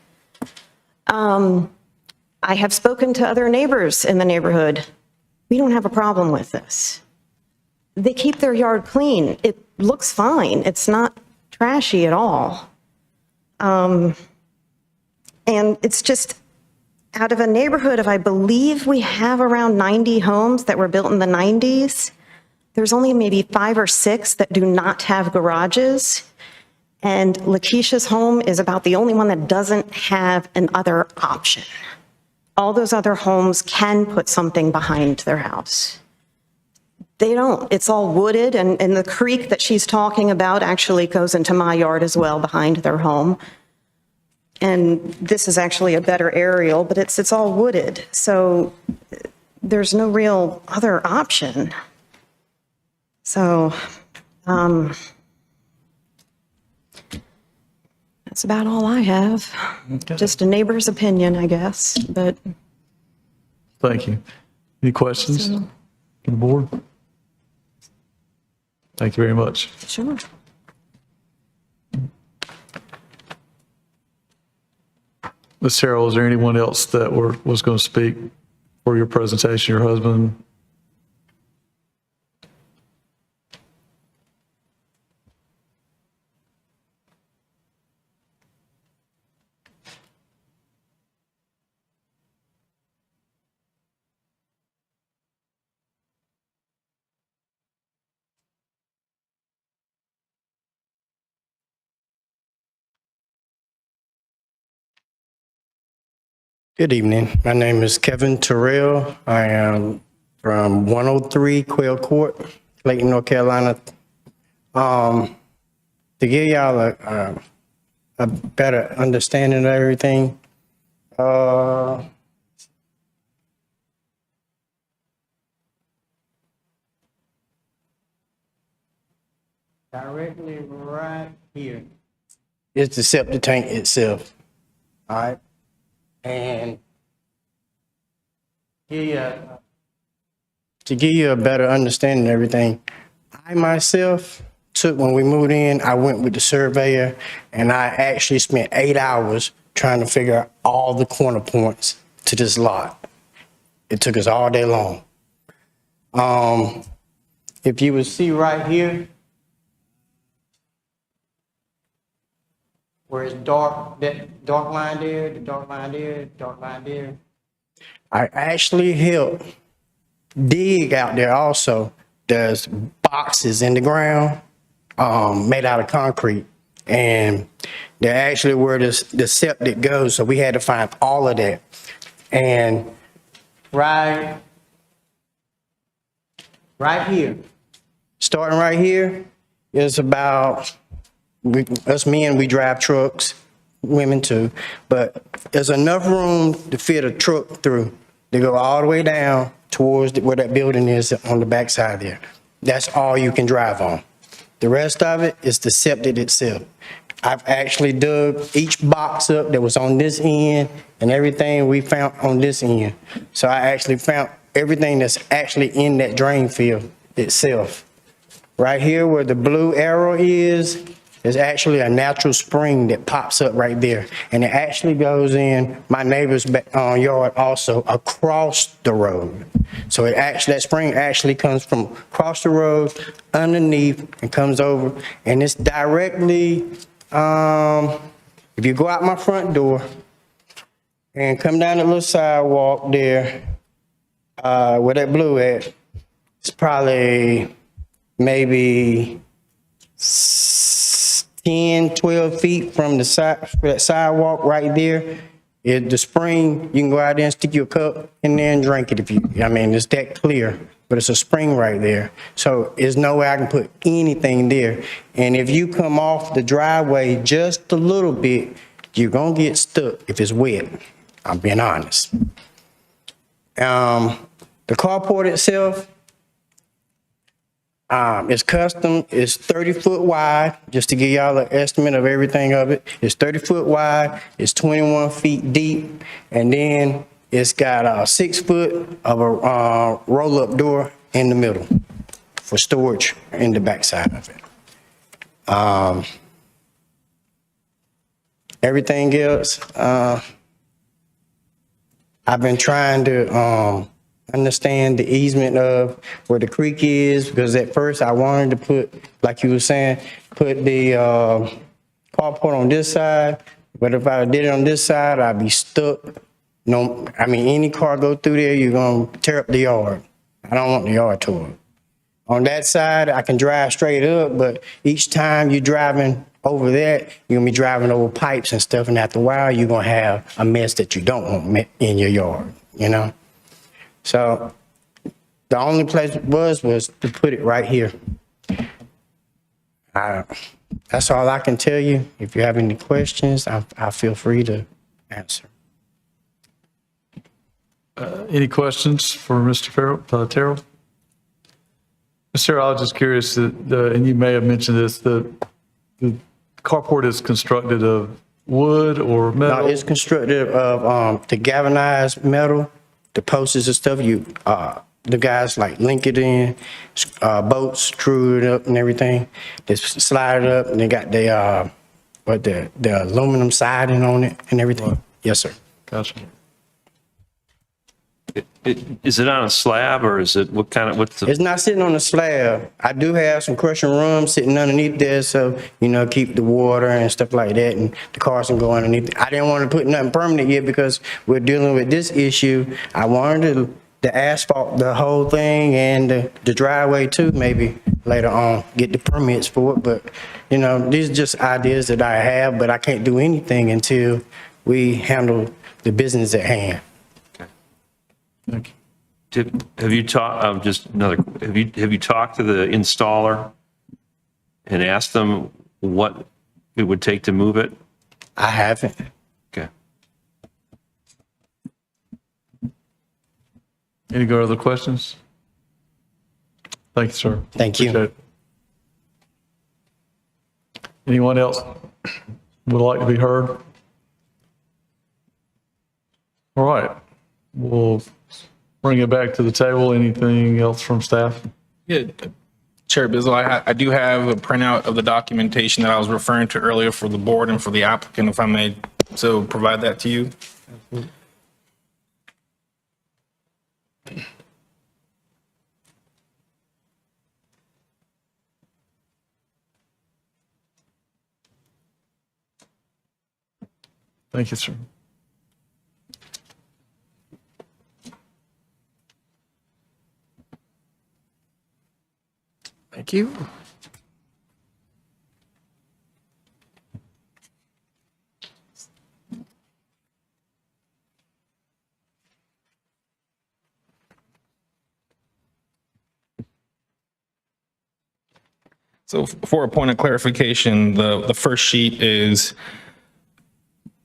I have spoken to other neighbors in the neighborhood. We don't have a problem with this. They keep their yard clean. It looks fine. It's not trashy at all. And it's just out of a neighborhood of, I believe we have around 90 homes that were built in the 90s. There's only maybe 5 or 6 that do not have garages. And Lakeisha's home is about the only one that doesn't have an other option. All those other homes can put something behind their house. They don't. It's all wooded, and the creek that she's talking about actually goes into my yard as well behind their home. And this is actually a better aerial, but it's all wooded. So there's no real other option. So that's about all I have. Okay. Just a neighbor's opinion, I guess, but. Thank you. Any questions from the board? Thank you very much. Sure. Ms. Terrell, is there anyone else that was going to speak for your presentation, your husband? Good evening. My name is Kevin Terrell. I am from 103 Quail Court, Clayton, North Carolina. To give y'all a better understanding of everything, directly right here is the septic tank itself. All right. And to give you a better understanding of everything, I myself when we moved in, I went with the surveyor and I actually spent 8 hours trying to figure out all the corner points to this lot. It took us all day long. If you would see right here, where it's dark, that dark line there, the dark line there, dark line there, I actually helped dig out there also. There's boxes in the ground made out of concrete, and they're actually where the septic goes, so we had to find all of that. And right here, starting right here, is about, us men, we drive trucks, women too, but there's enough room to fit a truck through to go all the way down towards where that building is on the backside there. That's all you can drive on. The rest of it is the septic itself. I've actually dug each box up that was on this end and everything we found on this end. So I actually found everything that's actually in that drain field itself. Right here where the blue arrow is actually a natural spring that pops up right there. And it actually goes in my neighbor's yard also across the road. So that spring actually comes from across the road, underneath, and comes over. And it's directly, if you go out my front door and come down the little sidewalk there, where that blue at, it's probably maybe 10, 12 feet from the side, that sidewalk right there. The spring, you can go out there and stick your cup in there and drink it if you, it's that clear, but it's a spring right there. So there's no way I can put anything there. And if you come off the driveway just a little bit, you're gonna get stuck if it's wet. I'm being honest. The carport itself, it's custom. It's 30 foot wide, just to give y'all an estimate of everything of it. It's 30 foot wide, it's 21 feet deep, and then it's got 6 foot of a roll-up door in the middle for storage in the backside of it. Everything else, I've been trying to understand the easement of where the creek is, because at first I wanted to put, like you were saying, put the carport on this side, but if I did it on this side, I'd be stuck. No, any car go through there, you're gonna tear up the yard. I don't want the yard torn. On that side, I can drive straight up, but each time you're driving over that, you're gonna be driving over pipes and stuff, and after a while, you're gonna have a mess that you don't want in your yard, So the only place was to put it right here. That's all I can tell you. If you have any questions, I feel free to answer. Any questions for Mr. Terrell? Mr. Terrell, I was just curious, and you may have mentioned this, the carport is constructed of wood or metal? No, it's constructed of the galvanized metal. The posts and stuff, the guys like link it in, bolts, screw it up and everything. They slide it up and they got the aluminum siding on it and everything. Right. Yes, sir. Gotcha. Is it on a slab or is it, what's the? It's not sitting on a slab. I do have some crushing rooms sitting underneath there, so, keep the water and stuff like that, and the cars can go underneath. I didn't want to put nothing permanent yet because we're dealing with this issue. I wanted to asphalt the whole thing and the driveway too, maybe later on, get the permits for it. But, these are just ideas that I have, but I can't do anything until we handle the business at hand. Thank you. Have you talked, just another, have you talked to the installer and asked them what it would take to move it? I haven't. Okay. Any other questions? Thank you, sir. Thank you. Appreciate it. Anyone else would like to be heard? All right, we'll bring it back to the table. Anything else from staff? Yeah, Chair Bizzle, I do have a printout of the documentation that I was referring to earlier for the board and for the applicant, if I may so provide that to you. Thank you, sir. Thank you. So for a point of clarification, the first sheet is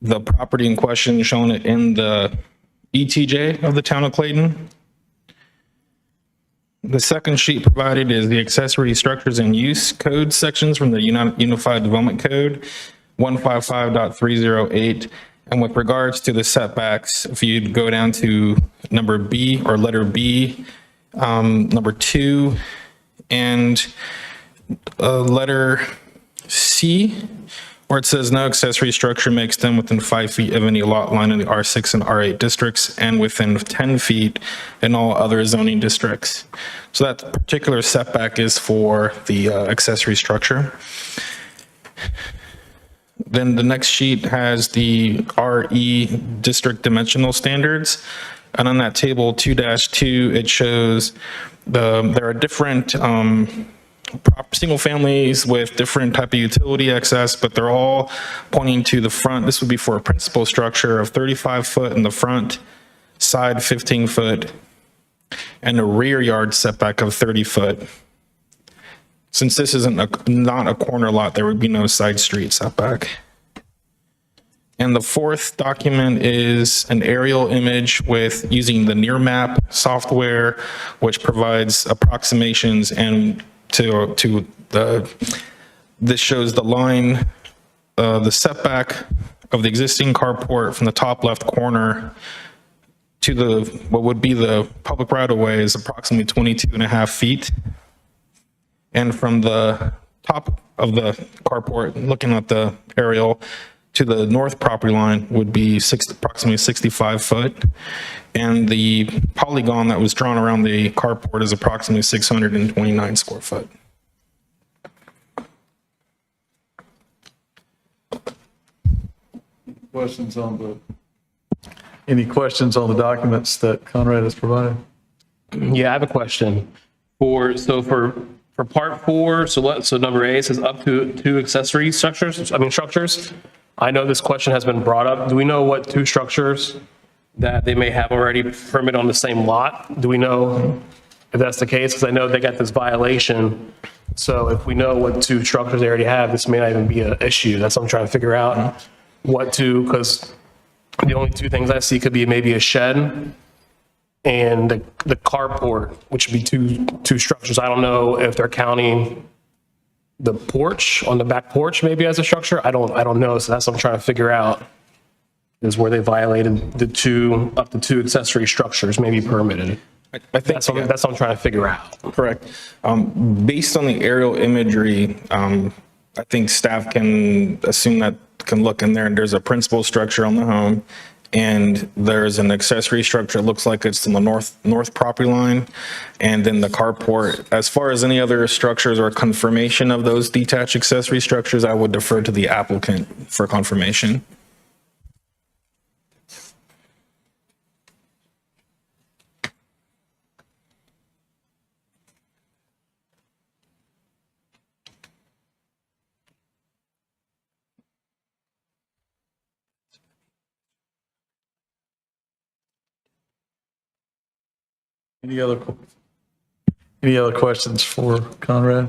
the property in question shown in the ETJ of the town of Clayton. The second sheet provided is the accessory structures and use code sections from the Unified Development Code 155.308. And with regards to the setbacks, if you go down to number B or letter B, number 2, and letter C, where it says no accessory structure may extend within 5 feet of any lot line in the R6 and R8 districts and within 10 feet in all other zoning districts. So that particular setback is for the accessory structure. Then the next sheet has the RE district dimensional standards. And on that table 2-2, it shows there are different single families with different type of utility access, but they're all pointing to the front. This would be for a principal structure of 35 foot in the front, side 15 foot, and a rear yard setback of 30 foot. Since this isn't not a corner lot, there would be no side street setback. And the fourth document is an aerial image with using the near map software, which provides approximations and this shows the line, the setback of the existing carport from the top left corner to what would be the public right of way is approximately 22.5 feet. And from the top of the carport, looking at the aerial, to the north property line would be approximately 65 foot. And the polygon that was drawn around the carport is approximately 629 square foot. Any questions on the documents that Conrad has provided? Yeah, I have a question. For part 4, so number A says up to 2 accessory structures. I know this question has been brought up. Do we know what 2 structures that they may have already permitted on the same lot? Do we know if that's the case? Because I know they got this violation. So if we know what 2 structures they already have, this may not even be an issue. That's what I'm trying to figure out. What 2, because the only 2 things I see could be maybe a shed and the carport, which would be two structures. I don't know if they're counting the porch on the back porch maybe as a structure. I don't know. So that's what I'm trying to figure out, is where they violated up to 2 accessory structures may be permitted. I think That's what I'm trying to figure out. correct. Based on the aerial imagery, I think staff can assume that can look in there and there's a principal structure on the home and there's an accessory structure. It looks like it's in the north property line. And then the carport. As far as any other structures or confirmation of those detached accessory structures, I would defer to the applicant for confirmation. Any other questions for Conrad?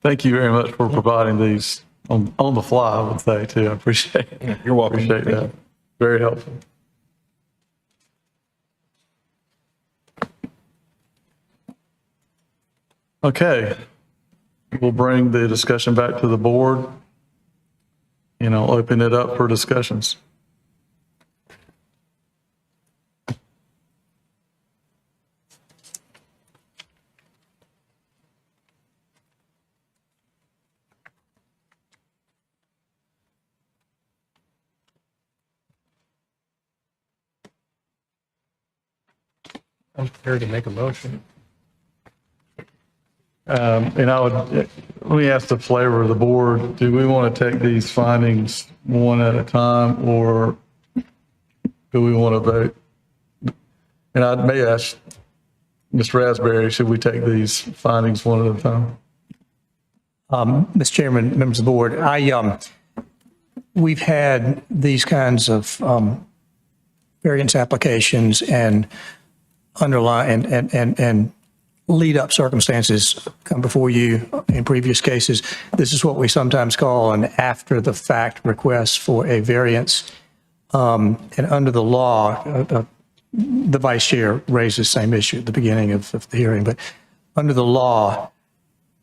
Thank you very much for providing these on the fly, I would say, too. I appreciate it. You're welcome. Appreciate Thank that. Very helpful. Okay. We'll bring the discussion back to the board, and I'll open it up for discussions. I'm prepared to make a motion. And I would, let me ask the flavor of the board, do we want to take these findings one at a time, or do we want to vote? And I may ask Ms. Raspberry, should we take these findings one at a time? Mr. Chairman, members of the board, we've had these kinds of variance applications and underlying and lead up circumstances come before you in previous cases. This is what we sometimes call an after the fact request for a variance. And under the law, the vice chair raised the same issue at the beginning of the hearing, but under the law,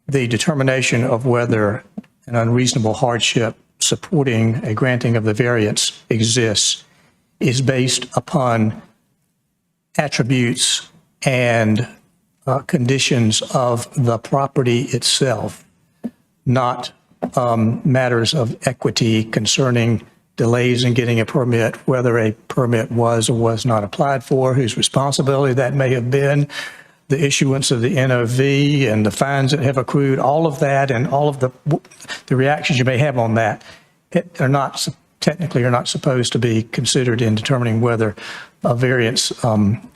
the determination of whether an unreasonable hardship supporting a granting of the variance exists is based upon attributes and conditions of the property itself, not matters of equity concerning delays in getting a permit, whether a permit was or was not applied for, whose responsibility that may have been, the issuance of the NOV and the fines that have accrued, all of that and all of the reactions you may have on that are not technically are not supposed to be considered in determining whether a variance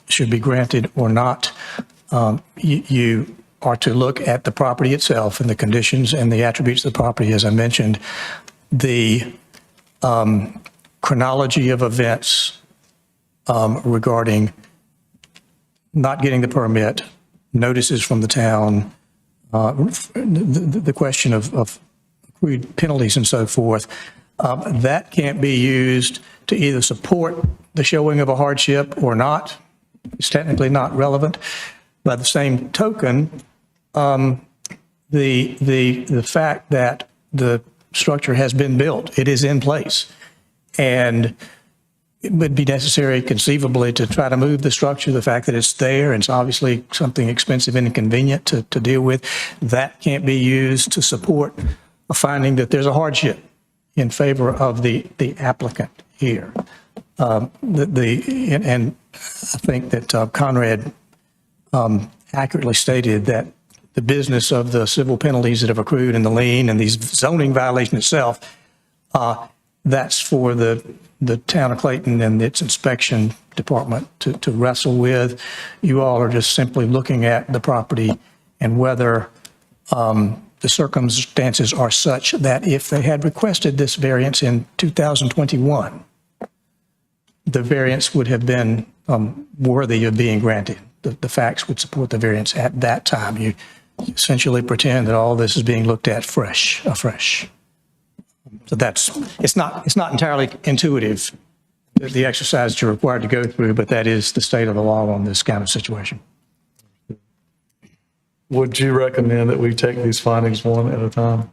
should be granted or not. You are to look at the property itself and the conditions and the attributes of the property, as I mentioned, the chronology of events regarding not getting the permit, notices from the town, the question of accrued penalties and so forth. That can't be used to either support the showing of a hardship or not. It's technically not relevant. By the same token, the fact that the structure has been built, it is in place, and it would be necessary conceivably to try to move the structure, the fact that it's there, and it's obviously something expensive and inconvenient to deal with, that can't be used to support a finding that there's a hardship in favor of the applicant here. And I think that Conrad accurately stated that the business of the civil penalties that have accrued in the lien and these zoning violation itself, that's for the town of Clayton and its inspection department to wrestle with. You all are just simply looking at the property and whether the circumstances are such that if they had requested this variance in 2021, the variance would have been worthy of being granted. The facts would support the variance at that time. You essentially pretend that all this is being looked at afresh. So it's not entirely intuitive, the exercise that you're required to go through, but that is the state of the law on this kind of situation. Would you recommend that we take these findings one at a time?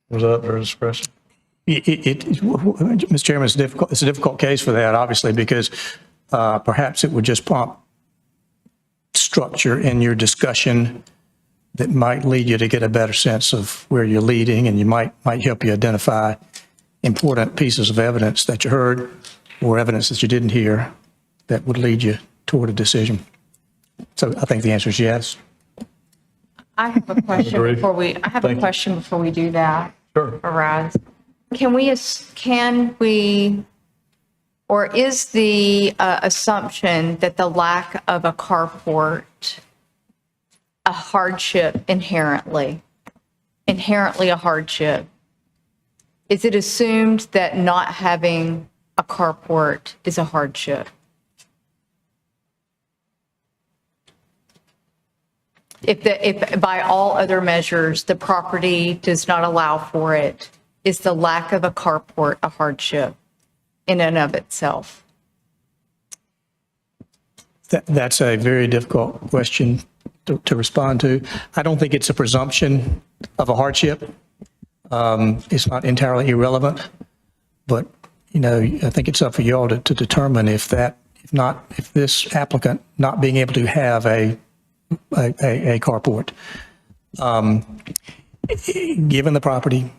Was that their discretion? Mr. Chairman, it's a difficult case for that, obviously, because perhaps it would just prompt structure in your discussion that might lead you to get a better sense of where you're leading, and you might help you identify important pieces of evidence that you heard or evidence that you didn't hear that would lead you toward a decision. So I think the answer is yes. I have a question agree. before we, Thank you. before we do that. Sure. For Raz. Can we, or is the assumption that the lack of a carport a hardship inherently a hardship? Is it assumed that not having a carport is a hardship? if by all other measures, the property does not allow for it, is the lack of a carport a hardship in and of itself? That's a very difficult question to respond to. I don't think it's a presumption of a hardship. It's not entirely irrelevant, but, I think it's up for y'all to determine if this applicant not being able to have a carport, given the property,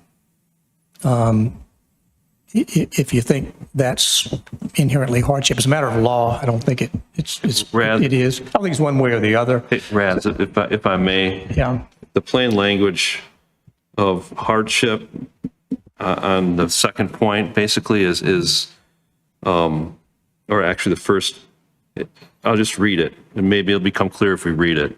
if you think that's inherently hardship, as a matter of law, I don't think it is. I don't think it's one way or the other. Raz, if I may, Yeah. the plain language of hardship on the second point basically or actually the first, I'll just read it, and maybe it'll become clear if we read it.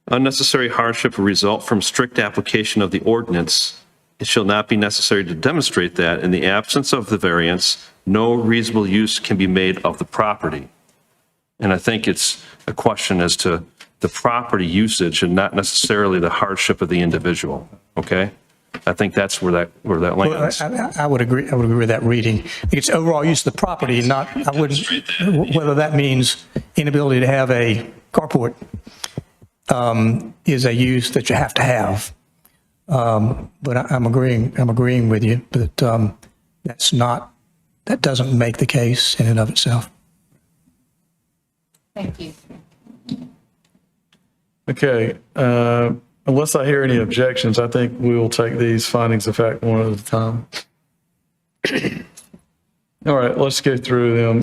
Unnecessary hardship will result from strict application of the ordinance. It shall not be necessary to demonstrate that in the absence of the variance, no reasonable use can be made of the property. And I think it's a question as to the property usage and not necessarily the hardship of the individual, okay? I think that's where that lands. I would agree with that reading. I think it's overall use of the property, whether that means inability to have a carport is a use that you have to have. But I'm agreeing with you, but that doesn't make the case in and of itself. Thank you. Okay, unless I hear any objections, I think we will take these findings of fact one at a time. All right, let's go through them.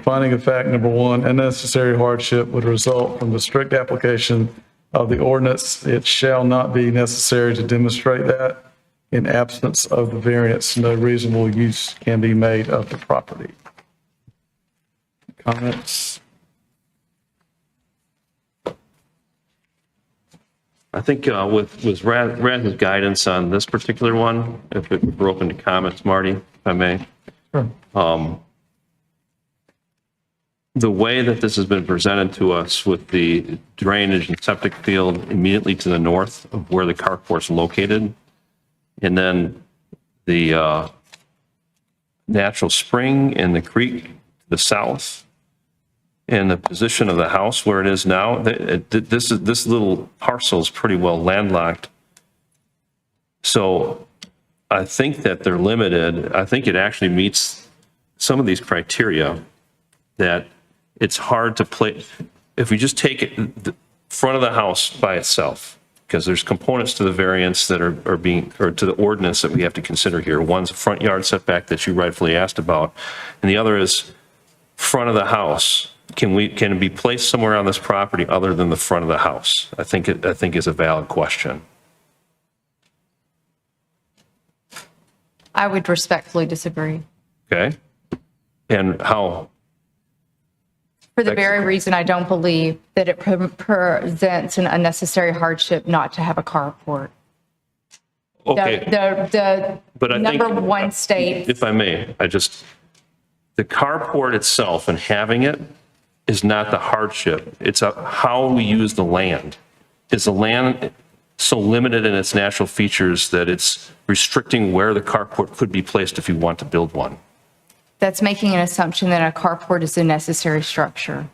Finding of fact number 1, unnecessary hardship would result from the strict application of the ordinance. It shall not be necessary to demonstrate that. In absence of the variance, no reasonable use can be made of the property. Comments? I think with Raz's guidance on this particular one, if we're open to comments, Marty, if I may. Sure. The way that this has been presented to us with the drainage and septic field immediately to the north of where the carport's located, and then the natural spring and the creek to the south, and the position of the house where it is now, this little parcel is pretty well landlocked. So I think that they're limited. I think it actually meets some of these criteria that it's hard to play. If we just take it, the front of the house by itself, because there's components to the variance that are to the ordinance that we have to consider here. One's a front yard setback that you rightfully asked about, and the other is front of the house. Can it be placed somewhere on this property other than the front of the house? I think is a valid question. I would respectfully disagree. Okay. And how? For the very reason I don't believe that it presents an unnecessary hardship not to have a carport. Okay. But I think, number 1 state. if I may, the carport itself and having it is not the hardship. It's how we use the land. Is the land so limited in its natural features that it's restricting where the carport could be placed if you want to build one? That's making an assumption that a carport is a necessary structure.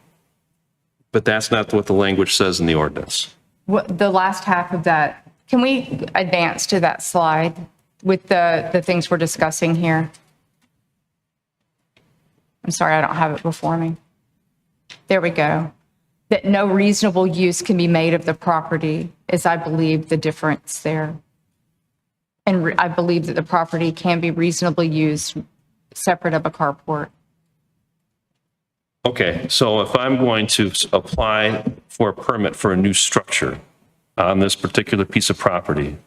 But that's not what the language says in the ordinance. The last half of that, can we advance to that slide with the things we're discussing here? I'm sorry, I don't have it before me. There we go. That no reasonable use can be made of the property is, I believe, the difference there. And I believe that the property can be reasonably used separate of a carport. Okay, so if I'm going to apply for a permit for a new structure on this particular piece of property,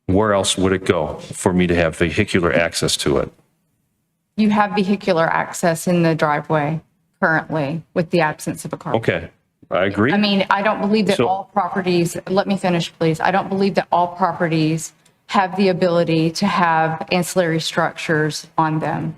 where else would it go for me to have vehicular access to it? You have vehicular access in the driveway currently with the absence of a carport. Okay, I agree. I mean, I don't believe that So- all properties, let me finish, please. I don't believe that all properties have the ability to have ancillary structures on them.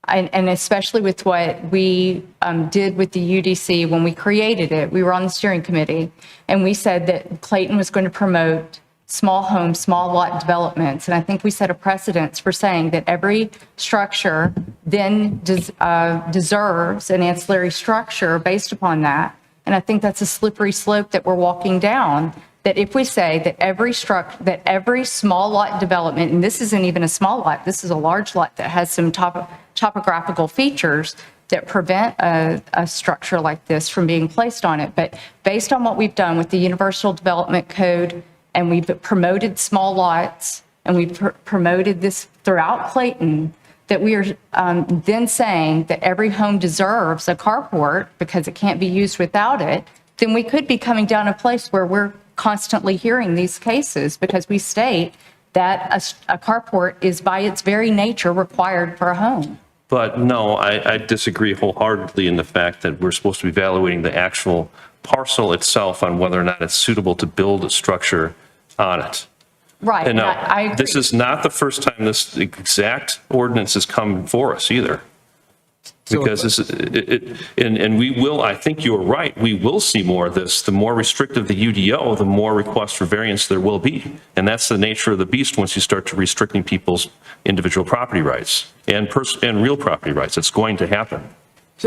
and especially with what we did with the UDC when we created it, we were on the steering committee, and we said that Clayton was going to promote small home, small lot developments. And I think we set a precedence for saying that every structure then deserves an ancillary structure based upon that. And I think that's a slippery slope that we're walking down, that if we say that every small lot development, and this isn't even a small lot, this is a large lot that has some topographical features that prevent a structure like this from being placed on it. But based on what we've done with the Universal Development Code, and we've promoted small lots, and we've promoted this throughout Clayton, that we are then saying that every home deserves a carport because it can't be used without it, then we could be coming down a place where we're constantly hearing these cases because we state that a carport is by its very nature required for a home. But no, I disagree wholeheartedly in the fact that we're supposed to be evaluating the actual parcel itself on whether or not it's suitable to build a structure on it. Right. And I now, agree. this is not the first time this exact ordinance has come for us either. Because this is, and we will, I think you're right, we will see more of this. The more restrictive the UDO, the more requests for variance there will be. And that's the nature of the beast once you start to restricting people's individual property rights and real property rights. It's going to happen.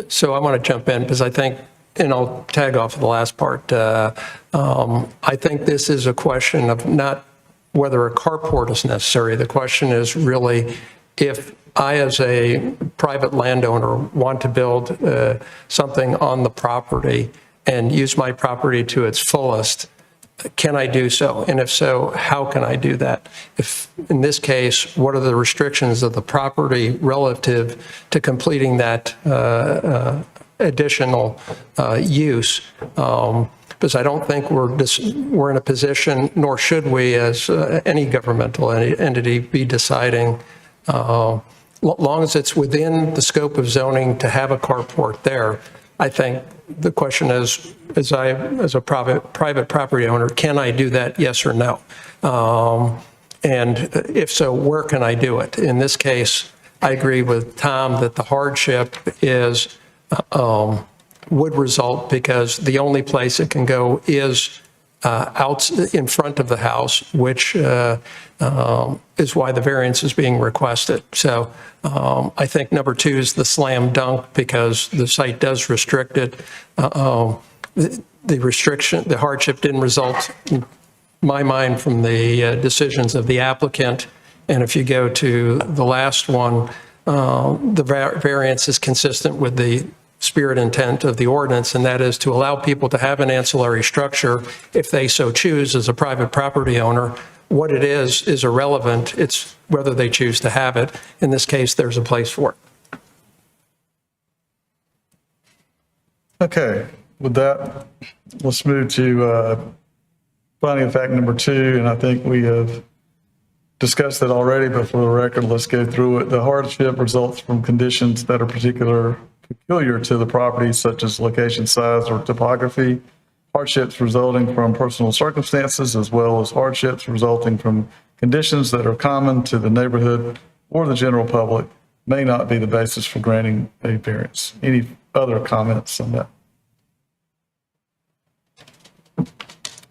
So I want to jump in because I think, and I'll tag off the last part. I think this is a question of not whether a carport is necessary. The question is really if I, as a private landowner, want to build something on the property and use my property to its fullest, can I do so? And if so, how can I do that? If, in this case, what are the restrictions of the property relative to completing that additional use? Because I don't think we're in a position, nor should we as any governmental entity be deciding, long as it's within the scope of zoning to have a carport there. I think the question is, as a private property owner, can I do that, yes or no? And if so, where can I do it? In this case, I agree with Tom that the hardship is would result because the only place it can go is out in front of the house, which is why the variance is being requested. So I think number two is the slam dunk because the site does restrict it. The restriction, the hardship didn't result, in my mind, from the decisions of the applicant. And if you go to the last one, the variance is consistent with the spirit intent of the ordinance, and that is to allow people to have an ancillary structure if they so choose as a private property owner. What it is irrelevant. It's whether they choose to have it. In this case, there's a place for it. Okay, with that, let's move to finding of fact number 2, and I think we have discussed it already, but for the record, let's go through it. The hardship results from conditions that are peculiar to the property, such as location, size, or topography. Hardships resulting from personal circumstances, as well as hardships resulting from conditions that are common to the neighborhood or the general public, may not be the basis for granting a variance. Any other comments on that?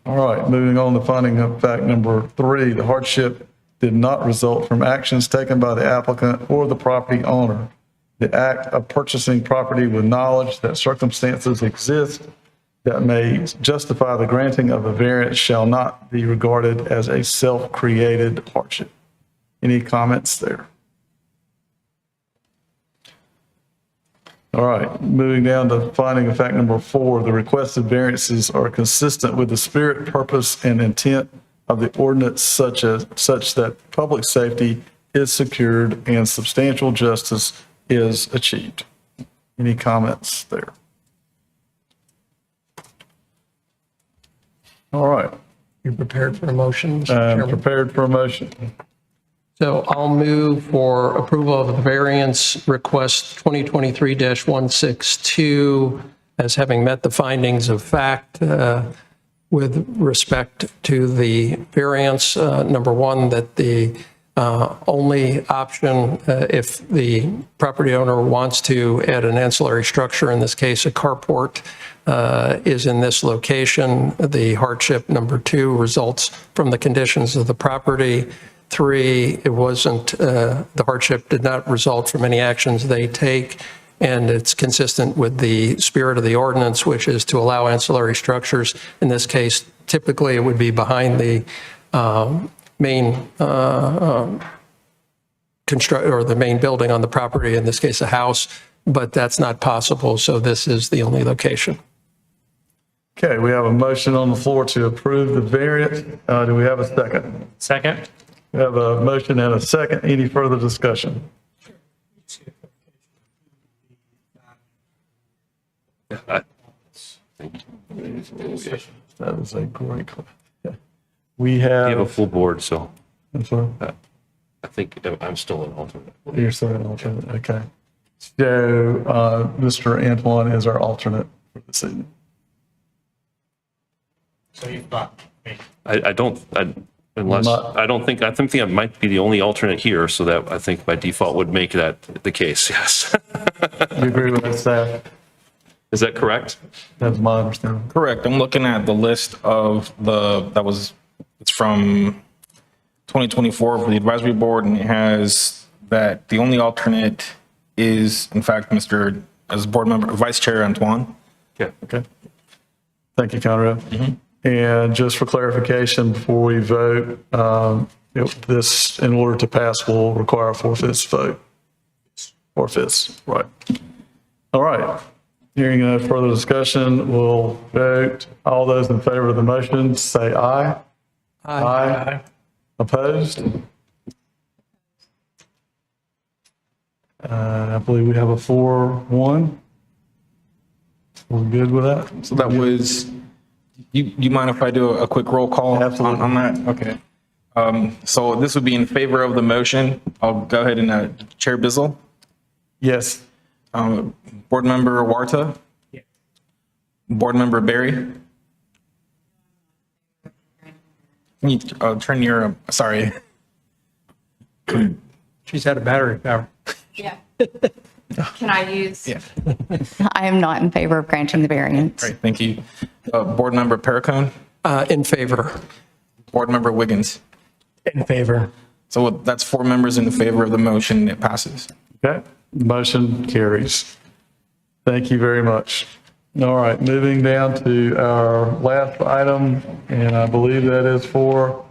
All right, moving on to finding of fact number 3, the hardship did not result from actions taken by the applicant or the property owner. The act of purchasing property with knowledge that circumstances exist that may justify the granting of a variance shall not be regarded as a self-created hardship. Any comments there? All right, moving down to finding of fact number 4, the requested variances are consistent with the spirit, purpose, and intent of the ordinance such that public safety is secured and substantial justice is achieved. Any comments there? All right. You prepared for a motion, Mr. I'm Chairman? prepared for a motion. So I'll move for approval of the variance request 2023-162 as having met the findings of fact with respect to the variance. Number one, that the Only option, if the property owner wants to add an ancillary structure, in this case, a carport, is in this location. The hardship number 2 results from the conditions of the property. 3, it wasn't, the hardship did not result from any actions they take, and it's consistent with the spirit of the ordinance, which is to allow ancillary structures. In this case, typically it would be behind the main or the main building on the property, in this case a house, but that's not possible, so this is the only location. Okay, we have a motion on the floor to approve the variance. Do we have a second? Second? We have a motion and a second. Any further discussion? That is a great question. We You have a have, full board, so I'm sorry, I think I'm still an alternate. you're still an alternate, okay. So, Mr. Antoine is our alternate for this evening. So you've got me. I don't think I might be the only alternate here, so that I think by default would make that the case, yes. You agree with that, staff? Is that correct? That's my understanding. Correct. I'm looking at the list of it's from 2024 for the advisory board, and it has that the only alternate is, in fact, as board member, Vice Chair Antoine. Okay. Okay. Thank you, Conrad. And just for clarification, before we vote, this, in order to pass, will require a 4/5 vote. 4/5, right. All right. Hearing no further discussion, we'll vote. All those in favor of the motion, say aye. Aye. Opposed? I believe we have a 4-1. We're good with that? So that was, you mind if I do a quick roll call Absolutely. on that? Okay. So this would be in favor of the motion. I'll go ahead and Chair Bizzle, Yes. Board Member Warta. Board Member Barry. Can you turn your, sorry. She's out of battery power. Yeah. Can I use? Yeah. I am not in favor of granting the variance. Great, thank you. Board Member Perricone, In favor. Board Member Wiggins. In favor. So that's 4 members in favor of the motion. It passes. Okay, motion carries. Thank you very much. All right, moving down to our last item, and I believe that is for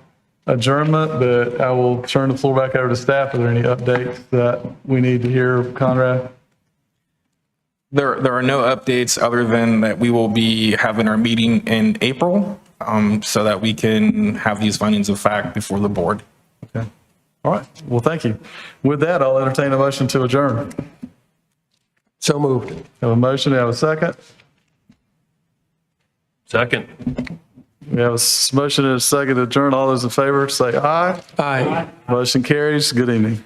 adjournment, but I will turn the floor back over to staff. Are there any updates that we need to hear, Conrad? There are no updates other than that we will be having our meeting in April, so that we can have these findings of fact before the board. Okay. All right, well, thank you. With that, I'll entertain a motion to adjourn. So moved. Have a motion, have a second? Second. We have a motion and a second to adjourn. All those in favor, say aye. Aye. Motion carries. Good evening.